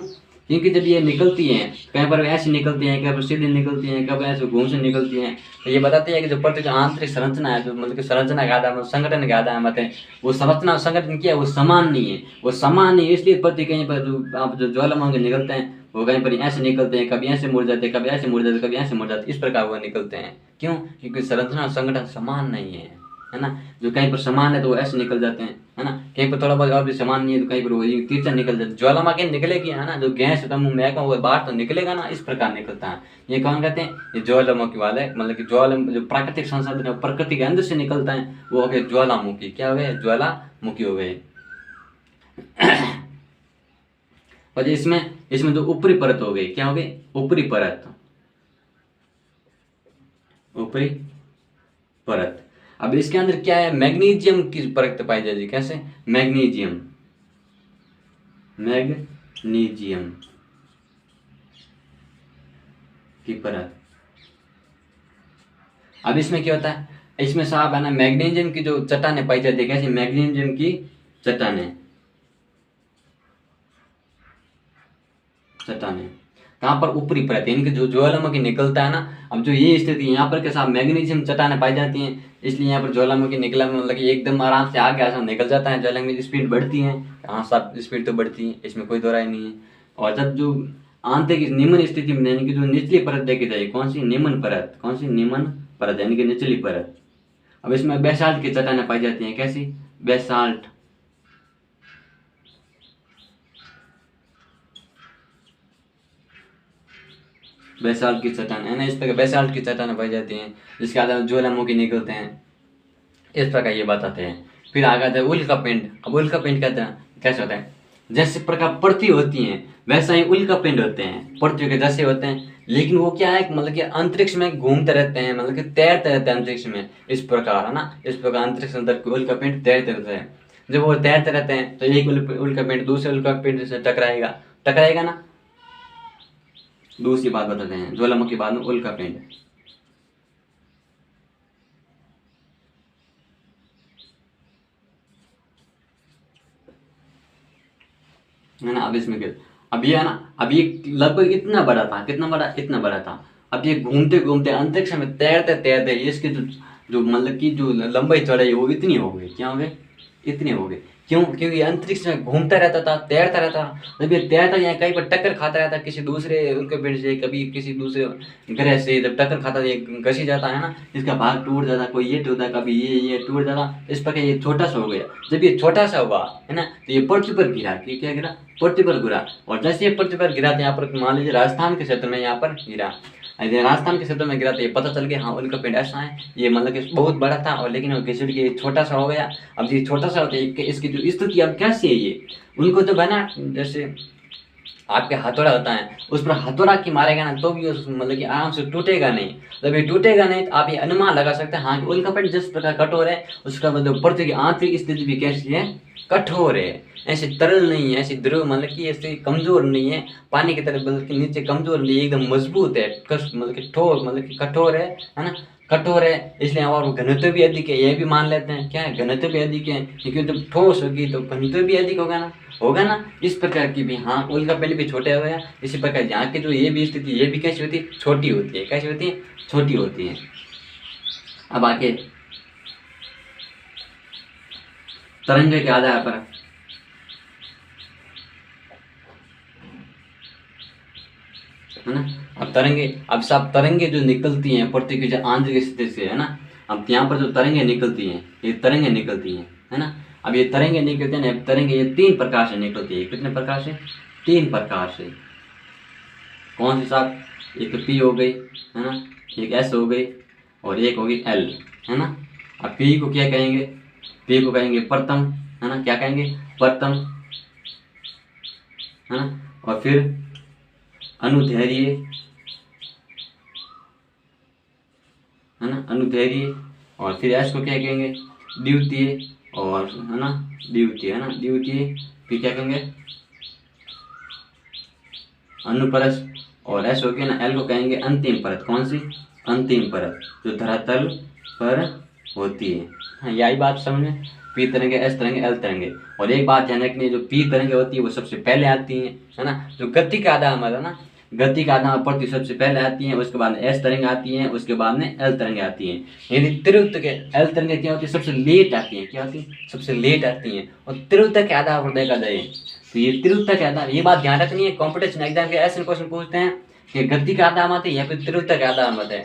क्योंकि जब ये निकलती हैं, कहीं पर ऐसी निकलती हैं, कहीं पर सीधी निकलती हैं, कभी ऐसे घूम से निकलती हैं, तो ये बताते हैं कि जो पृथ्वी की आंतरिक संरचना है, जो मतलब कि संरचना का आधार, संगठन का आधार मत है, वो संरचना संगठन क्या है, वो समान नहीं है। वो समान नहीं है, इसलिए पृथ्वी कहीं पर जो ज्वालामुखी निकलते हैं, वो कहीं पर ऐसे निकलते हैं, कभी ऐसे मुड़ जाते हैं, कभी ऐसे मुड़ जाते, कभी ऐसे मुड़ जाते, इस प्रकार वो निकलते हैं। क्यों, क्योंकि संरचना संगठन समान नहीं है ना। जो कहीं पर समान है तो वो ऐसे निकल जाते हैं, है ना। कहीं पर थोड़ा बहुत और भी समान नहीं है तो कहीं पर वो तिरछा निकल जाता है। ज्वालामुखी निकलेगी, है ना, जो गैस होता है महका वो बाहर तो निकलेगा ना, इस प्रकार निकलता है। ये कौन कहते हैं, ये ज्वालामुखी वाले, मतलब कि जो प्राकृतिक संसाधन है प्रकृति के अंदर से निकलता है, वो हो गए ज्वालामुखी। क्या हो गए, ज्वालामुखी हो गए। और इसमें जो ऊपरी परत हो गई, क्या हो गई, ऊपरी परत, ऊपरी परत। अब इसके अंदर क्या है, मैग्नीशियम की परत पाई जाएगी। कैसे, मैग्नीशियम की परत। अब इसमें क्या होता है, इसमें साहब है ना, मैग्नीशियम की जो चट्टानें पाई जाती है। कैसे, मैग्नीशियम की चट्टानें कहाँ पर, ऊपरी परत, इनके जो ज्वालामुखी निकलता है ना। अब जो ये स्थिति है यहाँ पर के साथ मैग्नीशियम चट्टानें पाई जाती हैं, इसलिए यहाँ पर ज्वालामुखी निकला मतलब कि एकदम आराम से आगे आसान निकल जाता है। ज्वालामुखी की स्पीड बढ़ती है, हाँ सब स्पीड तो बढ़ती है, इसमें कोई दो राय नहीं है। और जब जो आंतरिक निम्न स्थिति में, यानी कि जो निचली परत देखी जाए, कौन सी, निम्न परत, कौन सी, निम्न परत, यानी कि निचली परत। अब इसमें बेसाल्ट की चट्टानें पाई जाती हैं। कैसी, बेसाल्ट की चट्टान, है ना, इस प्रकार बेसाल्ट की चट्टानें पाई जाती हैं, जिसके आधार में ज्वालामुखी निकलते हैं। इस प्रकार ये बताते हैं। फिर आगे आता है उल्कापिंड। अब उल्कापिंड कैसे होता है, जैसे प्रकार पृथ्वी होती है वैसा ही उल्कापिंड होते हैं, पृथ्वी के जैसे होते हैं, लेकिन वो क्या है, मतलब कि अंतरिक्ष में घूमते रहते हैं, मतलब कि तैरते रहते हैं अंतरिक्ष में, इस प्रकार, है ना। इस प्रकार अंतरिक्ष अंदर उल्कापिंड तैरते रहते हैं। जब वो तैरते रहते हैं तो एक उल्कापिंड दूसरे उल्कापिंड से टकराएगा ना। दूसरी बात बताते हैं, ज्वालामुखी बाद में उल्कापिंड, है ना। अब इसमें क्या, अब ये है ना, अब ये लगभग इतना बड़ा था, कितना बड़ा, इतना बड़ा था। अब ये घूमते घूमते अंतरिक्ष में तैरते तैरते इसकी जो मतलब की जो लंबाई चौड़ाई वो इतनी हो गई। क्या हो गई, इतनी हो गई। क्यों, क्योंकि अंतरिक्ष में घूमता रहता था, तैरता रहता। जब ये तैरता या कहीं पर टक्कर खाता रहता किसी दूसरे उल्कापिंड से, कभी किसी दूसरे ग्रह से, जब टक्कर खाता ये घसी जाता है ना, इसका भाग टूट जाता, कोई ये टूटता, कभी ये टूट जाता। इस प्रकार ये छोटा सा हो गया। जब ये छोटा सा हुआ, है ना, तो ये पृथ्वी पर गिरा। क्या गिरा, पृथ्वी पर गिरा। और जैसे ये पृथ्वी पर गिरा तो यहाँ पर मान लीजिए राजस्थान के क्षेत्र में यहाँ पर गिरा। राजस्थान के क्षेत्र में गिरा तो ये पता चल गया, हाँ उल्कापिंड ऐसा है, ये मतलब कि बहुत बड़ा था और लेकिन वो घिसट के छोटा सा हो गया। अब ये छोटा सा होता है, इसकी जो स्थिति अब कैसी है, ये उनको तो बना, जैसे आपके हथौड़ा होता है, उस पर हथौड़ा की मारेगा ना तो भी मतलब कि आराम से टूटेगा नहीं। जब ये टूटेगा नहीं तो आप ये अनुमान लगा सकते हैं, हाँ उल्कापिंड जिस प्रकार कठोर है, उसका मतलब पृथ्वी की आंतरिक स्थिति भी कैसी है, कठोर है। ऐसे तरल नहीं है, ऐसी द्रव मतलब कि ऐसे कमजोर नहीं है, पानी की तरह मतलब कि नीचे कमजोर नहीं है, एकदम मजबूत है, मतलब कि ठोस, मतलब कि कठोर है ना, कठोर है। इसलिए और घनत्व भी अधिक है, ये भी मान लेते हैं। क्या है, घनत्व भी अधिक है, क्योंकि जब ठोस होगी तो घनत्व भी अधिक होगा ना। इस प्रकार की भी, हाँ उल्कापिंड भी छोटे हो गया। इसी प्रकार यहाँ की जो ये भी स्थिति, ये भी कैसी होती है, छोटी होती है। कैसी होती है, छोटी होती है। अब आगे तरंगे के आधार पर है ना। अब सब तरंगे जो निकलती हैं पृथ्वी की जो आंतरिक स्थिति से, है ना। अब यहाँ पर जो तरंगे निकलती हैं, ये तरंगे निकलती हैं, है ना। अब ये तरंगे निकलते हैं ना, तरंगे ये 3 प्रकार से निकलती है। कितने प्रकार से? 3 प्रकार से। कौन सी साहब? एक तो पी हो गई, है ना, एक एस हो गई और एक होगी एल, है ना। अब पी को क्या कहेंगे? पी को कहेंगे प्रथम, है ना। क्या कहेंगे? प्रथम, है ना। और फिर अनुदैर्घ्य, है ना, अनुदैर्घ्य। और फिर एस को क्या कहेंगे? द्वितीय, और है ना द्वितीय, है ना द्वितीय। फिर क्या कहेंगे? अनुप्रस्थ। और एस हो गया ना, एल को कहेंगे अंतिम परत। कौन सी? अंतिम परत जो धरातल पर होती है। हाँ, यही बात समझ में। पी तरंगे, एस तरंगे, एल तरंगे। और एक बात ध्यान रखनी है, जो पी तरंगे होती है वो सबसे पहले आती है ना। जो गति का आधार हमारा ना, गति का आधार पृथ्वी सबसे पहले आती है, उसके बाद एस तरंगे आती हैं, उसके बाद में एल तरंगे आती हैं। यदि तीव्रता के एल तरंगे क्या होती है? सबसे लेट आती है। क्या होती है? सबसे लेट आती हैं। और तीव्रता के आधार पर देखा जाए तो ये तीव्रता के आधार, ये बात ध्यान रखनी है। कॉम्पिटिशन एग्जाम के ऐसे क्वेश्चन पूछते हैं कि गति का आधार मत है या फिर तीव्रता का आधार मत है।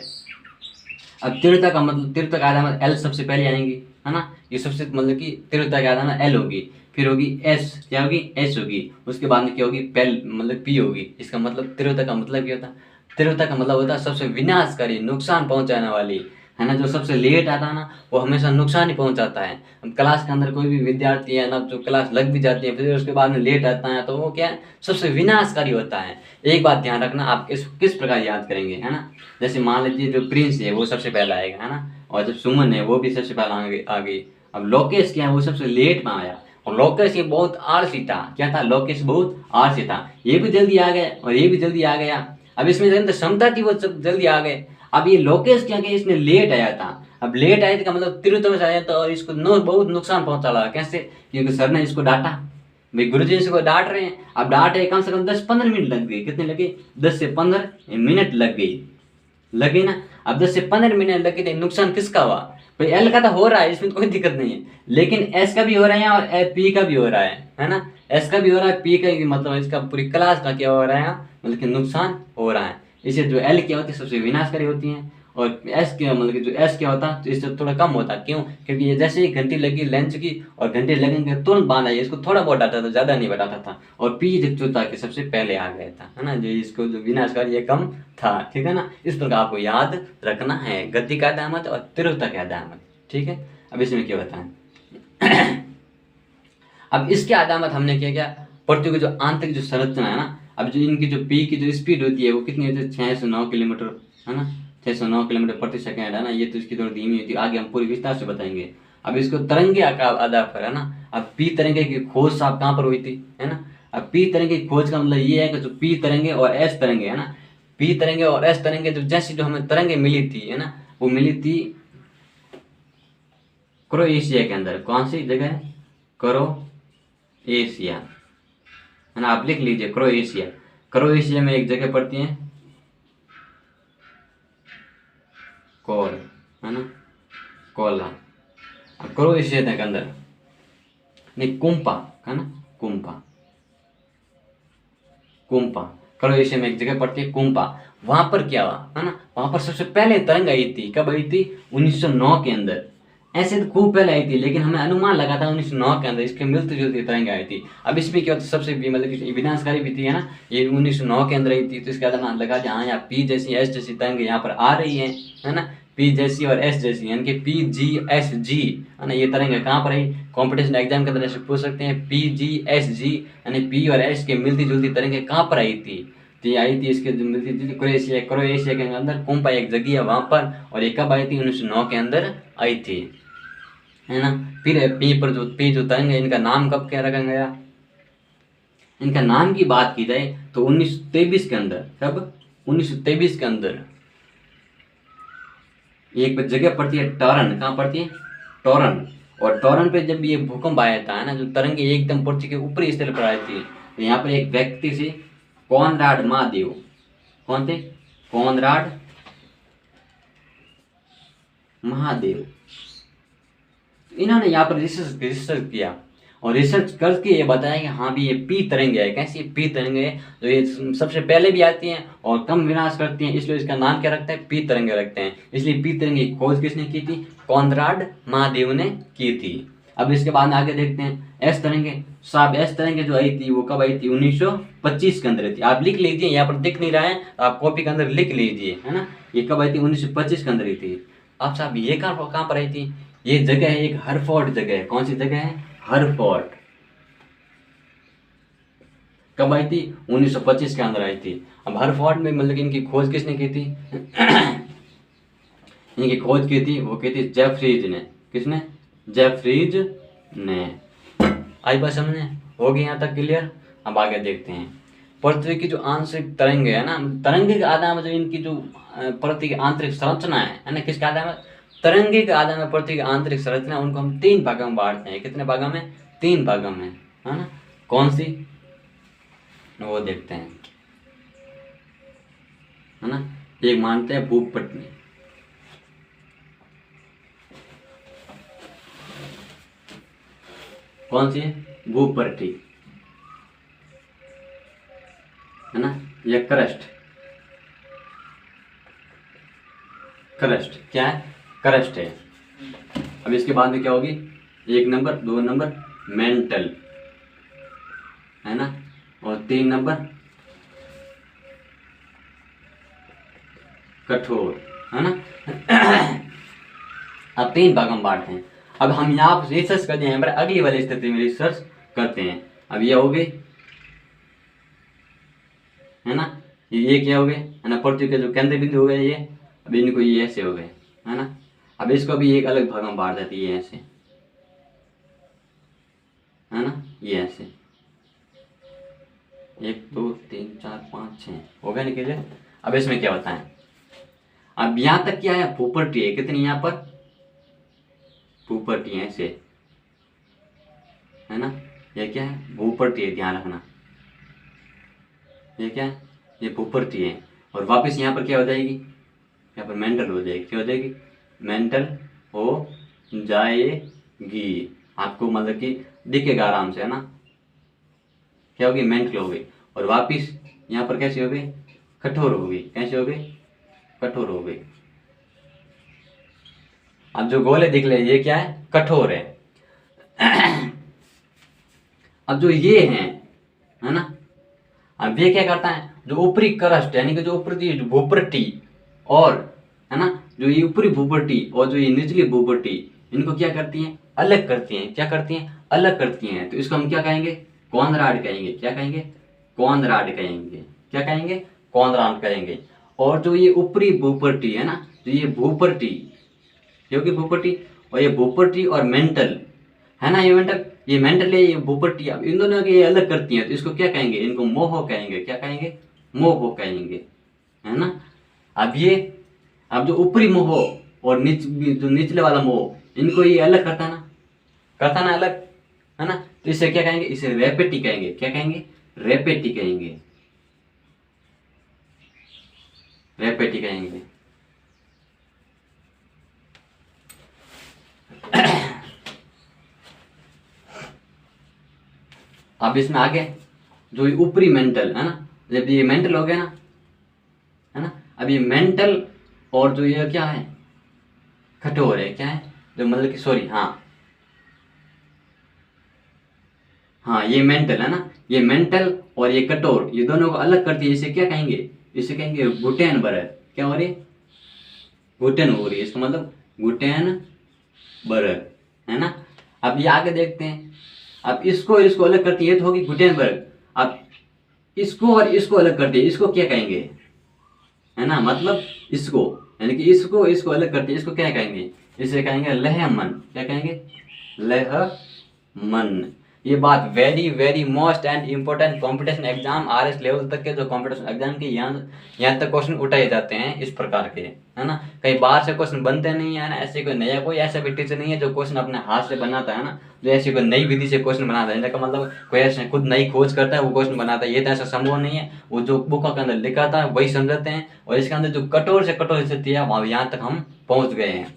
अब तीव्रता का मतलब, तीव्रता का आधार एल सबसे पहले आएंगी, है ना। ये सबसे मतलब कि तीव्रता के आधार में एल होगी, फिर होगी एस, क्या होगी? एस होगी। उसके बाद में क्या होगी? पेल मतलब पी होगी। इसका मतलब तीव्रता का मतलब क्या होता है? तीव्रता का मतलब होता है सबसे विनाशकारी, नुकसान पहुंचाने वाली, है ना। जो सबसे लेट आता है ना, वो हमेशा नुकसान ही पहुंचाता है। अब क्लास के अंदर कोई भी विद्यार्थी है ना, जो क्लास लग भी जाती है फिर उसके बाद में लेट आता है, तो वो क्या है? सबसे विनाशकारी होता है। एक बात ध्यान रखना, आप किस प्रकार याद करेंगे, है ना। जैसे मान लीजिए जो प्रिंस है वो सबसे पहला आएगा, है ना। और जो सुमन है वो भी सबसे पहला आ गई। अब लोकेश क्या है? वो सबसे लेट में आया। और लोकेश ये बहुत आलसी था। क्या था? लोकेश बहुत आलसी था। ये भी जल्दी आ गया और ये भी जल्दी आ गया। अब इसमें क्षमता थी, वो सब जल्दी आ गए। अब ये लोकेश क्या किया? इसने लेट आया था। अब लेट आया था मतलब तीव्रता से आया था, और इसको बहुत नुकसान पहुंचा लगा। कैसे? क्योंकि सर ने इसको डांटा। भाई गुरुजी इसको डांट रहे हैं। अब डांट है, कम से कम 10-15 मिनट लग गई। कितने लगे? 10 से 15 मिनट लगे ना। अब 10 से 15 मिनट लगे थे। नुकसान किसका हुआ? भाई एल का तो हो रहा है, इसमें कोई दिक्कत नहीं है, लेकिन एस का भी हो रहा है और पी का भी हो रहा है ना। एस का भी हो रहा है, पी का भी, मतलब इसका पूरी क्लास का क्या हो रहा है? मतलब कि नुकसान हो रहा है। इसे जो एल क्या होती है? सबसे विनाशकारी होती है। और एस क्या, मतलब कि जो एस क्या होता है तो इससे थोड़ा कम होता है। क्यों? क्योंकि ये जैसे ही घंटी लगी लेंस की, और घंटे लगेंगे तुरंत बांध आई, इसको थोड़ा बहुत डाटा था, ज्यादा नहीं बताता था। और पी जो था कि सबसे पहले आ गया था, है ना। जो इसको जो विनाशकारी ये कम था, ठीक है ना। इस प्रकार आपको याद रखना है, गति का दामद और तीव्रता का दामद, ठीक है। अब इसमें क्या बताएं? अब इसके आदामत हमने क्या किया? पृथ्वी की जो आंतरिक जो संरचना है ना, अब जो इनकी जो पी की जो स्पीड होती है वो कितनी होती है? 6 से 9 किलोमीटर, है ना। 6 से 9 किलोमीटर प्रति सेकेंड, है ना। ये तो इसकी थोड़ी धीमी होती है, आगे हम पूरी विस्तार से बताएंगे। अब इसको तरंगे का आधार पर, है ना। अब पी तरंगे की खोज साहब कहाँ पर हुई थी, है ना। अब पी तरंगे की खोज का मतलब ये है कि जो पी तरंगे और एस तरंगे, है ना, पी तरंगे और एस तरंगे जो जैसी जो हमें तरंगे मिली थी, है ना, वो मिली थी क्रोएशिया के अंदर। कौन सी जगह है? क्रोएशिया, है ना। आप लिख लीजिए क्रोएशिया। क्रोएशिया में एक जगह पड़ती है कोल, है ना, कोला। अब क्रोएशिया के अंदर नहीं, कुंपा, है ना, कुंपा, कुंपा। क्रोएशिया में एक जगह पड़ती है कुंपा। वहां पर क्या हुआ, है ना, वहां पर सबसे पहले तरंग आई थी। कब आई थी? 1909 के अंदर। ऐसे तो खूब पहले आई थी, लेकिन हमें अनुमान लगा था 1909 के अंदर इसके मिलती जुलती तरंग आई थी। अब इसमें क्या होता, सबसे मतलब कि विनाशकारी भी थी, है ना। ये 1909 के अंदर आई थी, तो इसका अनुमान लगा कि हाँ, यहाँ पी जैसी एस जैसी तरंग यहाँ पर आ रही है ना। पी जैसी और एस जैसी, यानी कि पी जी एस जी, है ना। ये तरंग कहाँ पर आई? कॉम्पिटिशन एग्जाम के अंदर ऐसे पूछ सकते हैं, पी जी एस जी, यानी पी और एस के मिलती जुलती तरंगें कहाँ पर आई थी? तो ये आई थी इसके जो मिलती जुलती क्रोएशिया के अंदर कुंपा एक जगह है वहां पर। और ये कब आई थी? 1909 के अंदर आई थी, है ना। फिर पी पर जो पी जो तरंग है, इनका नाम कब क्या रखा गया? इनका नाम की बात की जाए तो 1923 के अंदर। कब? 1923 के अंदर एक जगह पड़ती है टॉरन। कहाँ पड़ती है? टॉरन। और टॉरन पे जब ये भूकंप आया था, है ना, जो तरंगे एकदम पृथ्वी के ऊपरी स्थल पर आई थी, तो यहाँ पर एक व्यक्ति से कॉनराड महादेव। कौन थे? कॉनराड महादेव। इन्होंने यहाँ पर रिसर्च किया और रिसर्च करके ये बताया कि हाँ भी ये पी तरंगे है। कैसी पी तरंगे है, जो ये सबसे पहले भी आती हैं और कम विनाश करती हैं, इसलिए इसका नाम क्या रखते हैं, पी तरंगे रखते हैं। इसलिए पी तरंगे की खोज किसने की थी, कॉनराड महादेव ने की थी। अब इसके बाद आगे देखते हैं एस तरंगे। साहब एस तरंगे जो आई थी वो कब आई थी, 1925 के अंदर थी। आप लिख लीजिए, यहाँ पर दिख नहीं रहा है, आप कॉपी के अंदर लिख लीजिए, है ना। ये कब आई थी, 1925 के अंदर ही थी। अब साहब ये कहाँ पर आई थी, ये जगह है एक हरफोर्ड जगह है। कौन सी जगह है, हरफोर्ड। कब आई थी, 1925 के अंदर आई थी। अब हरफोर्ड में मतलब इनकी खोज किसने की थी इनकी खोज की थी, वो की थी जेफरीज ने। किसने, जेफरीज ने। आई बात समझ में, हो गई यहाँ तक क्लियर। अब आगे देखते हैं पृथ्वी की जो आंशिक तरंगे है ना, तरंगे के आधार में जो इनकी जो पृथ्वी की आंतरिक संरचना है ना, किसके आधार में, तरंगे के आधार में पृथ्वी की आंतरिक संरचना, उनको हम 3 भागों में बांटते हैं। कितने भागों में, 3 भागों में, है ना। कौन सी, वो देखते हैं, है ना। एक मानते हैं भूपटनी, कौन सी है, भूपट्टी, है ना। या क्रस्ट, क्रस्ट क्या है, क्रस्ट है। अब इसके बाद में क्या होगी, 1 नंबर, 2 नंबर मेंटल, है ना, और 3 नंबर कठोर, है ना। अब 3 भाग हम बांटते हैं। अब हम यहाँ पर रिसर्च करते हैं, अगली वाली स्थिति में रिसर्च करते हैं। अब ये हो गई, है ना, ये क्या हो गए, है ना, पृथ्वी के जो केंद्र बिंदु हो गए ये। अब इनको ये ऐसे हो गए, है ना। अब इसको भी एक अलग भाग में बांट देती है, ये ऐसे, है ना, ये ऐसे 1 2 3 4 5 6 हो गए निकले। अब इसमें क्या बताएं, अब यहां तक क्या है, भूपट्टी है। कितनी यहाँ पर, भूपट्टी है ऐसे, है ना। ये क्या है, भूपट्टी है, ध्यान रखना। ये क्या है, ये भूपट्टी है। और वापस यहाँ पर क्या हो जाएगी, यहाँ पर मेंटल हो जाएगी। क्या हो जाएगी, मेंटल हो जाएगी। आपको मतलब कि दिखेगा आराम से, है ना। क्या होगी, मेंटल हो गई। और वापिस यहाँ पर कैसी हो गई, कठोर हो गई। कैसे हो गई, कठोर हो गई। अब जो गोले दिख रहे ये क्या है, कठोर है। अब जो ये हैं, है ना, अब ये क्या करता है, जो ऊपरी क्रस्ट यानी कि जो ऊपरी भूपट्टी और, है ना, जो ये ऊपरी भूपट्टी और जो ये निचली भूपट्टी, इनको क्या करती हैं, अलग करती हैं। क्या करती हैं, अलग करती हैं। तो इसको हम क्या कहेंगे, कॉनराड कहेंगे। क्या कहेंगे, कॉनराड कहेंगे। क्या कहेंगे, कॉनराड कहेंगे। और जो ये ऊपरी भूपट्टी है ना, जो ये भूपट्टी, क्योंकि भूपट्टी और ये भूपट्टी और मेंटल, है ना, ये मेंटल है, ये भूपट्टी। अब इन दोनों के ये अलग करती हैं, तो इसको क्या कहेंगे, इनको मोह कहेंगे। क्या कहेंगे, मोह कहेंगे, है ना। अब जो ऊपरी मोह और जो निचले वाला मोह, इनको ये अलग करता ना अलग, है ना। तो इसे क्या कहेंगे, इसे रेपेटी कहेंगे। क्या कहेंगे, रेपेटी कहेंगे, रेपेटी कहेंगे। अब इसमें आगे जो ये ऊपरी मेंटल, है ना, जब ये मेंटल हो गया ना, है ना। अब ये मेंटल और जो ये क्या है, कठोर है। क्या है, जो मतलब कि सॉरी, हाँ ये मेंटल है ना, ये मेंटल और ये कठोर, ये दोनों को अलग करती है। इसे क्या कहेंगे, इसे कहेंगे गुटेन बरग। क्या हो रही है, गुटेन हो रही है, इसका मतलब गुटेन बरग, है ना। अब ये आगे देखते हैं। अब इसको और इसको अलग करती है तो होगी गुटेनबर्ग। अब इसको और इसको अलग करती है, इसको क्या कहेंगे, है ना, मतलब इसको, यानी कि इसको अलग करती है, इसको क्या कहेंगे, इसे कहेंगे लहमन। क्या कहेंगे, लहमन। ये बात very very most and important competition exam RS level तक के जो कंपटीशन एग्जाम के यहाँ तक क्वेश्चन उठाए जाते हैं इस प्रकार के, है ना। कहीं बाहर से क्वेश्चन बनते नहीं है ना, ऐसे कोई नया कोई ऐसा भी टीचर नहीं है जो क्वेश्चन अपने हाथ से बनाता है ना, जो ऐसी कोई नई विधि से क्वेश्चन बनाता है। इसका मतलब कोई ऐसे खुद नई खोज करता है वो क्वेश्चन बनाता है, ये तो ऐसा संभव नहीं है। वो जो बुक के अंदर लिखा था वही समझते हैं, और इसके अंदर जो कठोर से कठोर स्थिति है वहाँ यहाँ तक हम पहुँच गए हैं।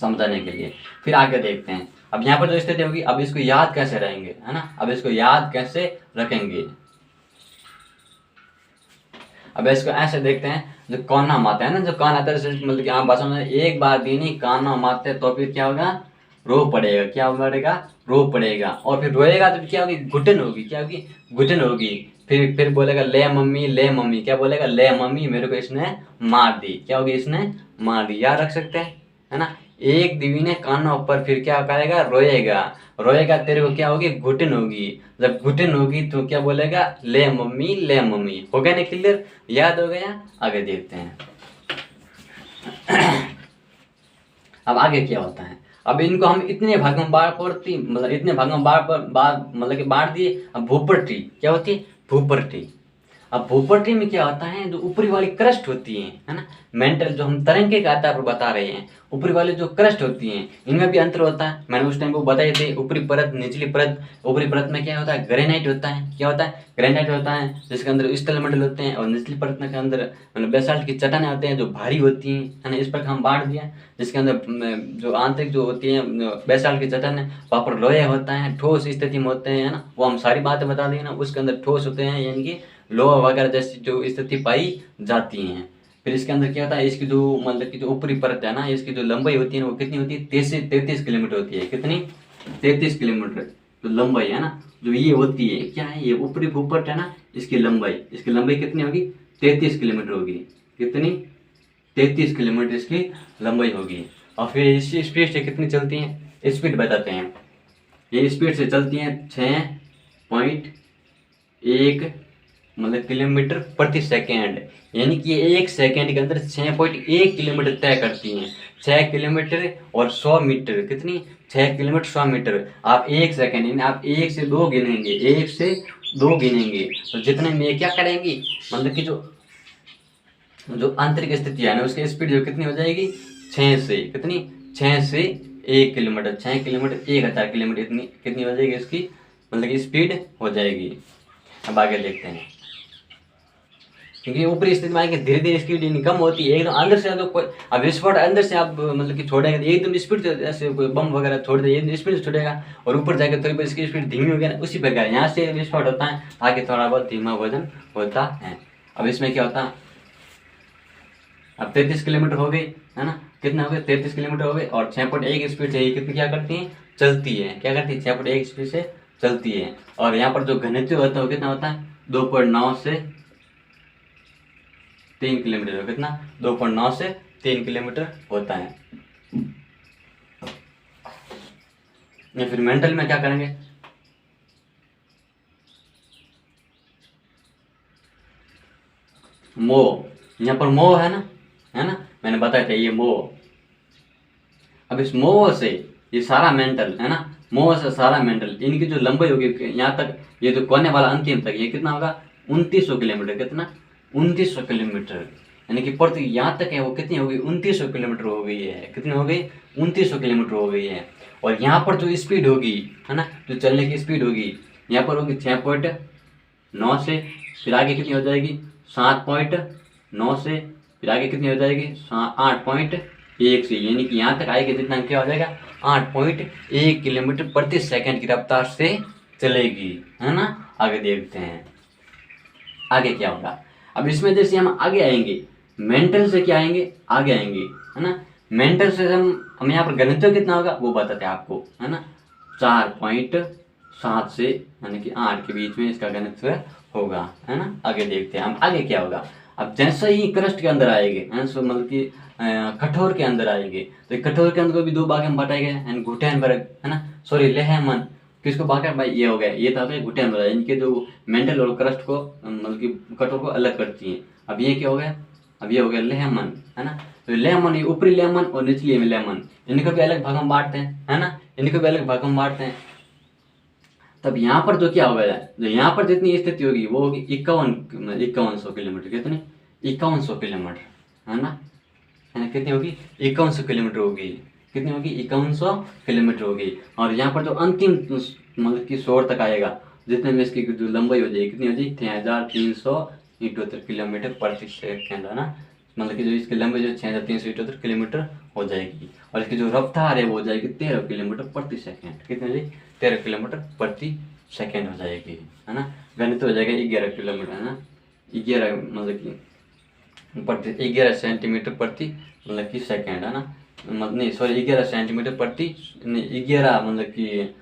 समझाने के लिए। फिर आगे देखते हैं। अब यहाँ पर जो स्थिति होगी, अब इसको याद कैसे रहेंगे, है ना, अब इसको याद कैसे रखेंगे। अब इसको ऐसे देखते हैं, जो कान्हा माता है ना, जो कान्हा आता है, मतलब कि आम भाषा में एक बार भी नहीं कान्हा माते तो फिर क्या होगा, रो पड़ेगा, क्या पड़ेगा, रो पड़ेगा। और फिर रोएगा तो क्या होगी, घुटन होगी, क्या होगी, घुटन होगी। फिर बोलेगा ले मम्मी, ले मम्मी, क्या बोलेगा, ले मम्मी मेरे को इसने मार दी, क्या होगी, इसने मार दी। याद रख सकते हैं, है ना। एक देवी ने कान्हा ऊपर, फिर क्या करेगा, रोएगा, रोएगा, तेरे को क्या होगी, घुटन होगी। जब घुटन होगी तो क्या बोलेगा, ले मम्मी, ले मम्मी। हो गया ना क्लियर, याद हो गया। आगे देखते हैं। अब आगे क्या होता है। अब इनको हम इतने भागों में मतलब इतने भागों में मतलब कि बांट दिए। अब भूपर्टी क्या होती है, भूपर्टी। अब भूपर्टी में क्या होता है, जो ऊपरी वाली क्रस्ट होती है ना, मेंटल जो हम तरंगे के आधार पर बता रहे हैं, ऊपरी वाली जो क्रस्ट होती हैं इनमें भी अंतर होता है। मैंने उस टाइम को बताए थे, ऊपरी परत, निचली परत। ऊपरी परत में क्या होता है, ग्रेनाइट होता है, क्या होता है, ग्रेनाइट होता है, जिसके अंदर स्थल मंडल होते हैं। और निचली परत के अंदर मतलब बेसाल्ट की चट्टानें होते हैं, जो भारी होती हैं, है ना। इस पर हम बांट दिया, जिसके अंदर जो आंतरिक जो होती है बेसाल्ट की चट्टानें, वहाँ पर लोहे होता है, ठोस स्थिति में होते हैं, है ना। वो हम सारी बातें बता देंगे ना, उसके अंदर ठोस होते हैं, यानी कि लोहा वगैरह जैसी जो स्थिति पाई जाती हैं। फिर इसके अंदर क्या होता है, इसकी जो मतलब कि जो ऊपरी परत है ना, इसकी जो लंबाई होती है वो कितनी होती है, 33 किलोमीटर होती है। कितनी, 33 किलोमीटर जो लंबाई है ना, जो ये होती है, क्या है, ये ऊपरी भूपट है ना, इसकी लंबाई कितनी होगी, 33 किलोमीटर होगी। कितनी, 33 किलोमीटर इसकी लंबाई होगी। और फिर इसी स्पीड से कितनी चलती है, स्पीड बताते हैं। ये स्पीड से चलती हैं 6.1 मतलब किलोमीटर प्रति सेकेंड, यानी कि एक सेकेंड के अंदर 6.1 किलोमीटर तय करती हैं। 6 किलोमीटर और 100 मीटर, कितनी, 6 किलोमीटर 100 मीटर। आप एक सेकेंड, यानी आप 1 से 2 गिनेंगे, 1 से 2 गिनेंगे, तो जितने में क्या करेंगी, मतलब कि जो आंतरिक स्थिति है ना, उसकी स्पीड जो कितनी हो जाएगी, 6 से कितनी, 6 से 1 किलोमीटर, 6 किलोमीटर 1000 किलोमीटर, इतनी कितनी हो जाएगी इसकी मतलब कि स्पीड हो जाएगी। अब आगे देखते हैं। क्योंकि ऊपरी स्थिति में आएंगे धीरे धीरे स्पीड कम होती है, एकदम अंदर से कोई अब विस्फोट अंदर से आप मतलब कि छोड़ेंगे एकदम स्पीड, ऐसे कोई बम वगैरह छोड़ दे एकदम स्पीड से छोड़ेगा, और ऊपर जाकर थोड़ी बहुत इसकी स्पीड धीमी हो गया ना, उसी प्रकार यहाँ से विस्फोट होता है, आगे थोड़ा बहुत धीमा वजन होता है। अब इसमें क्या होता है, अब 33 किलोमीटर हो गई, है ना, कितना हो गया, 33 किलोमीटर हो गए। और 6.1 स्पीड से ये कितनी क्या करती है, चलती है, क्या करती है, 6.1 स्पीड से चलती है। और यहाँ पर जो घनत्व होता है वो कितना होता है, 2.9 से 3 किलोमीटर, कितना, 2.9 से 3 किलोमीटर होता है। या फिर मेंटल में क्या करेंगे, मोह, यहाँ पर मोह है ना, मैंने बताया था ये मोह। अब इस मोह से ये सारा मेंटल है ना, मोह से सारा मेंटल, इनकी जो लंबाई होगी यहाँ तक, ये जो कोने वाला अंतिम तक, ये कितना होगा, 2900 किलोमीटर, कितना, 2900 किलोमीटर, यानी कि प्रति यहाँ तक है वो कितनी हो गई, 2900 किलोमीटर हो गई है। कितनी हो गई, 2900 किलोमीटर हो गई है। और यहाँ पर जो स्पीड होगी, है ना, जो चलने की स्पीड होगी, यहाँ पर होगी 6.9 से, फिर आगे कितनी हो जाएगी, 7.9 से, फिर आगे कितनी हो जाएगी, 8.1 से, यानी कि यहाँ तक आएगी जितना क्या हो जाएगा, 8.1 किलोमीटर प्रति सेकंड की रफ्तार से चलेगी, है ना। आगे देखते हैं आगे क्या होगा। अब इसमें जैसे हम आगे आएंगे, मेंटल से क्या आएंगे, आगे आएंगे, है ना। मेंटल से हम यहाँ पर घनत्व कितना होगा वो बताते हैं आपको, है ना। 4.7 से यानी कि 8 के बीच में इसका घनत्व होगा, है ना। आगे देखते हैं हम आगे क्या होगा। अब जैसे ही क्रस्ट के अंदर आएंगे, है सो मतलब कि कठोर के अंदर आएंगे, तो कठोर के अंदर को भी दो भाग में बांटा गया है, गुटेनबर्ग, है ना, सॉरी लेहमन, किसको बांटा भाई, ये हो गया, ये था गुटेनबर्ग, इनके जो मेंटल और क्रस्ट को मतलब कि कठोर को अलग करती है। अब ये क्या हो गया, अब ये हो गया लेहमन, है ना। तो लेहमन, ये ऊपरी लेहमन और निचली लेहमन, इनको भी अलग भागों में बांटते हैं, है ना, इनको भी अलग भागों में बांटते हैं। तब यहाँ पर जो क्या होगा, जो यहाँ पर जितनी स्थिति होगी वो होगी 5100 किलोमीटर, कितनी, 5100 किलोमीटर, है ना, कितनी होगी, 5100 किलोमीटर होगी, कितनी होगी, 5100 किलोमीटर होगी। और यहाँ पर जो अंतिम मतलब कि शोर तक आएगा, जितने में इसकी जो लंबाई हो जाएगी कितनी हो जाएगी, 6300 किलोमीटर प्रति सेकेंड, है ना, मतलब कि जो इसकी लंबाई जो 6378 किलोमीटर हो जाएगी, और इसकी जो रफ्तार है वो हो जाएगी 13 किलोमीटर प्रति सेकेंड। कितनी हो जाएगी? 13 किलोमीटर प्रति सेकेंड हो जाएगी, है ना। घनत्व हो जाएगा 11 किलोमीटर, है ना। 11 मतलब कि प्रति 11 सेंटीमीटर प्रति मतलब कि सेकेंड, है ना। मतलब नहीं सॉरी 11 सेंटीमीटर प्रति 11 मतलब कि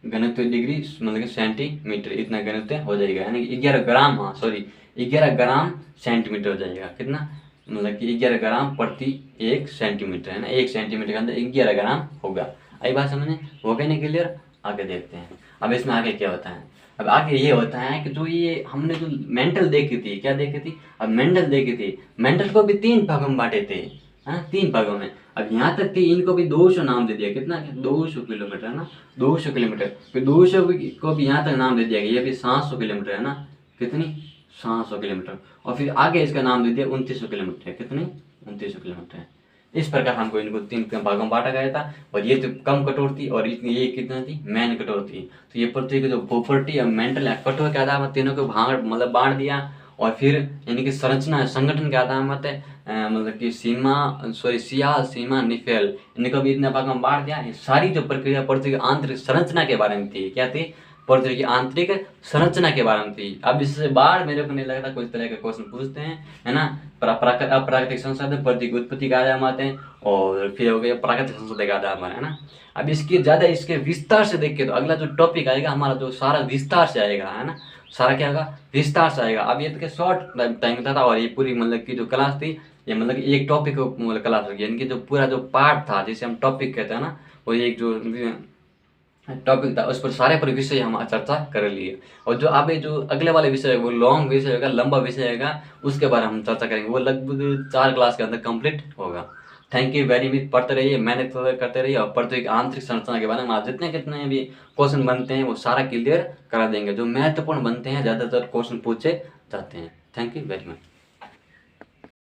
घनत्व डिग्री मतलब कि सेंटीमीटर, इतना घनत्व हो जाएगा, यानी 11 ग्राम, हाँ सॉरी 11 ग्राम सेंटीमीटर हो जाएगा। कितना? मतलब कि 11 ग्राम प्रति 1 सेंटीमीटर, है ना। 1 सेंटीमीटर के अंदर 11 ग्राम होगा। आई बात समझे? हो गया नहीं क्लियर? आगे देखते हैं अब इसमें आगे क्या होता है। अब आगे ये होता है कि जो ये हमने जो मेंटल देखी थी, क्या देखी थी? अब मेंटल देखी थी, मेंटल को भी 3 भागों में बांटे थे, हाँ 3 भागों में। अब यहाँ तक कि इनको भी 200 नाम दे दिया। कितना? 200 किलोमीटर, है ना। 200 किलोमीटर, फिर 200 को भी यहाँ तक नाम दे दिया, ये भी 700 किलोमीटर, है ना। कितनी? 700 किलोमीटर। और फिर आगे इसका नाम दे दिया 2900 किलोमीटर है। कितनी? 2900 किलोमीटर है। इस प्रकार हमको इनको 3 भागों में बांटा गया था। और ये तो कम कठोर थी, और इतनी ये कितना थी? मैन कठोर थी। तो ये पृथ्वी की जो भूपट्टी और मेंटल कठोर के आधार पर तीनों को भाग मतलब बांट दिया। और फिर यानी कि संरचना संगठन के आधार पर मतलब कि सियाल सीमा निफेल इनको भी इतने भाग में बांट दिया। ये सारी जो प्रक्रिया पृथ्वी की आंतरिक संरचना के बारे में थी। क्या थी? पृथ्वी की आंतरिक संरचना के बारे में थी। अब इससे बाहर मेरे को नहीं लगता कोई इस तरह के क्वेश्चन पूछते हैं, है ना। अप्राकृतिक संसाधन पृथ्वी की उत्पत्ति का आधार आते हैं, और फिर हो गया प्राकृतिक संसाधन का आधार, है ना। अब इसके विस्तार से देख के तो अगला जो टॉपिक आएगा हमारा जो सारा विस्तार से आएगा, है ना। सारा क्या होगा? विस्तार से आएगा। अब ये तो शॉर्ट टाइम था, और ये पूरी मतलब की जो क्लास थी ये मतलब कि एक टॉपिक मतलब क्लास होगी, यानी कि जो पूरा जो पार्ट था जिसे हम टॉपिक कहते हैं ना, वो एक जो टॉपिक था उस पर सारे पर विषय हम चर्चा कर लिए। और जो आगे जो अगले वाले विषय है वो लॉन्ग विषय होगा, लंबा विषय होगा, उसके बारे में हम चर्चा करेंगे। वो लगभग 4 क्लास के अंदर कंप्लीट होगा। Thank you very much. पढ़ते रहिए, मेहनत करते रहिए, और पृथ्वी की आंतरिक संरचना के बारे में आज जितने कितने भी क्वेश्चन बनते हैं वो सारा क्लियर करा देंगे। जो महत्वपूर्ण बनते हैं ज़्यादातर क्वेश्चन पूछे जाते हैं। Thank you very much.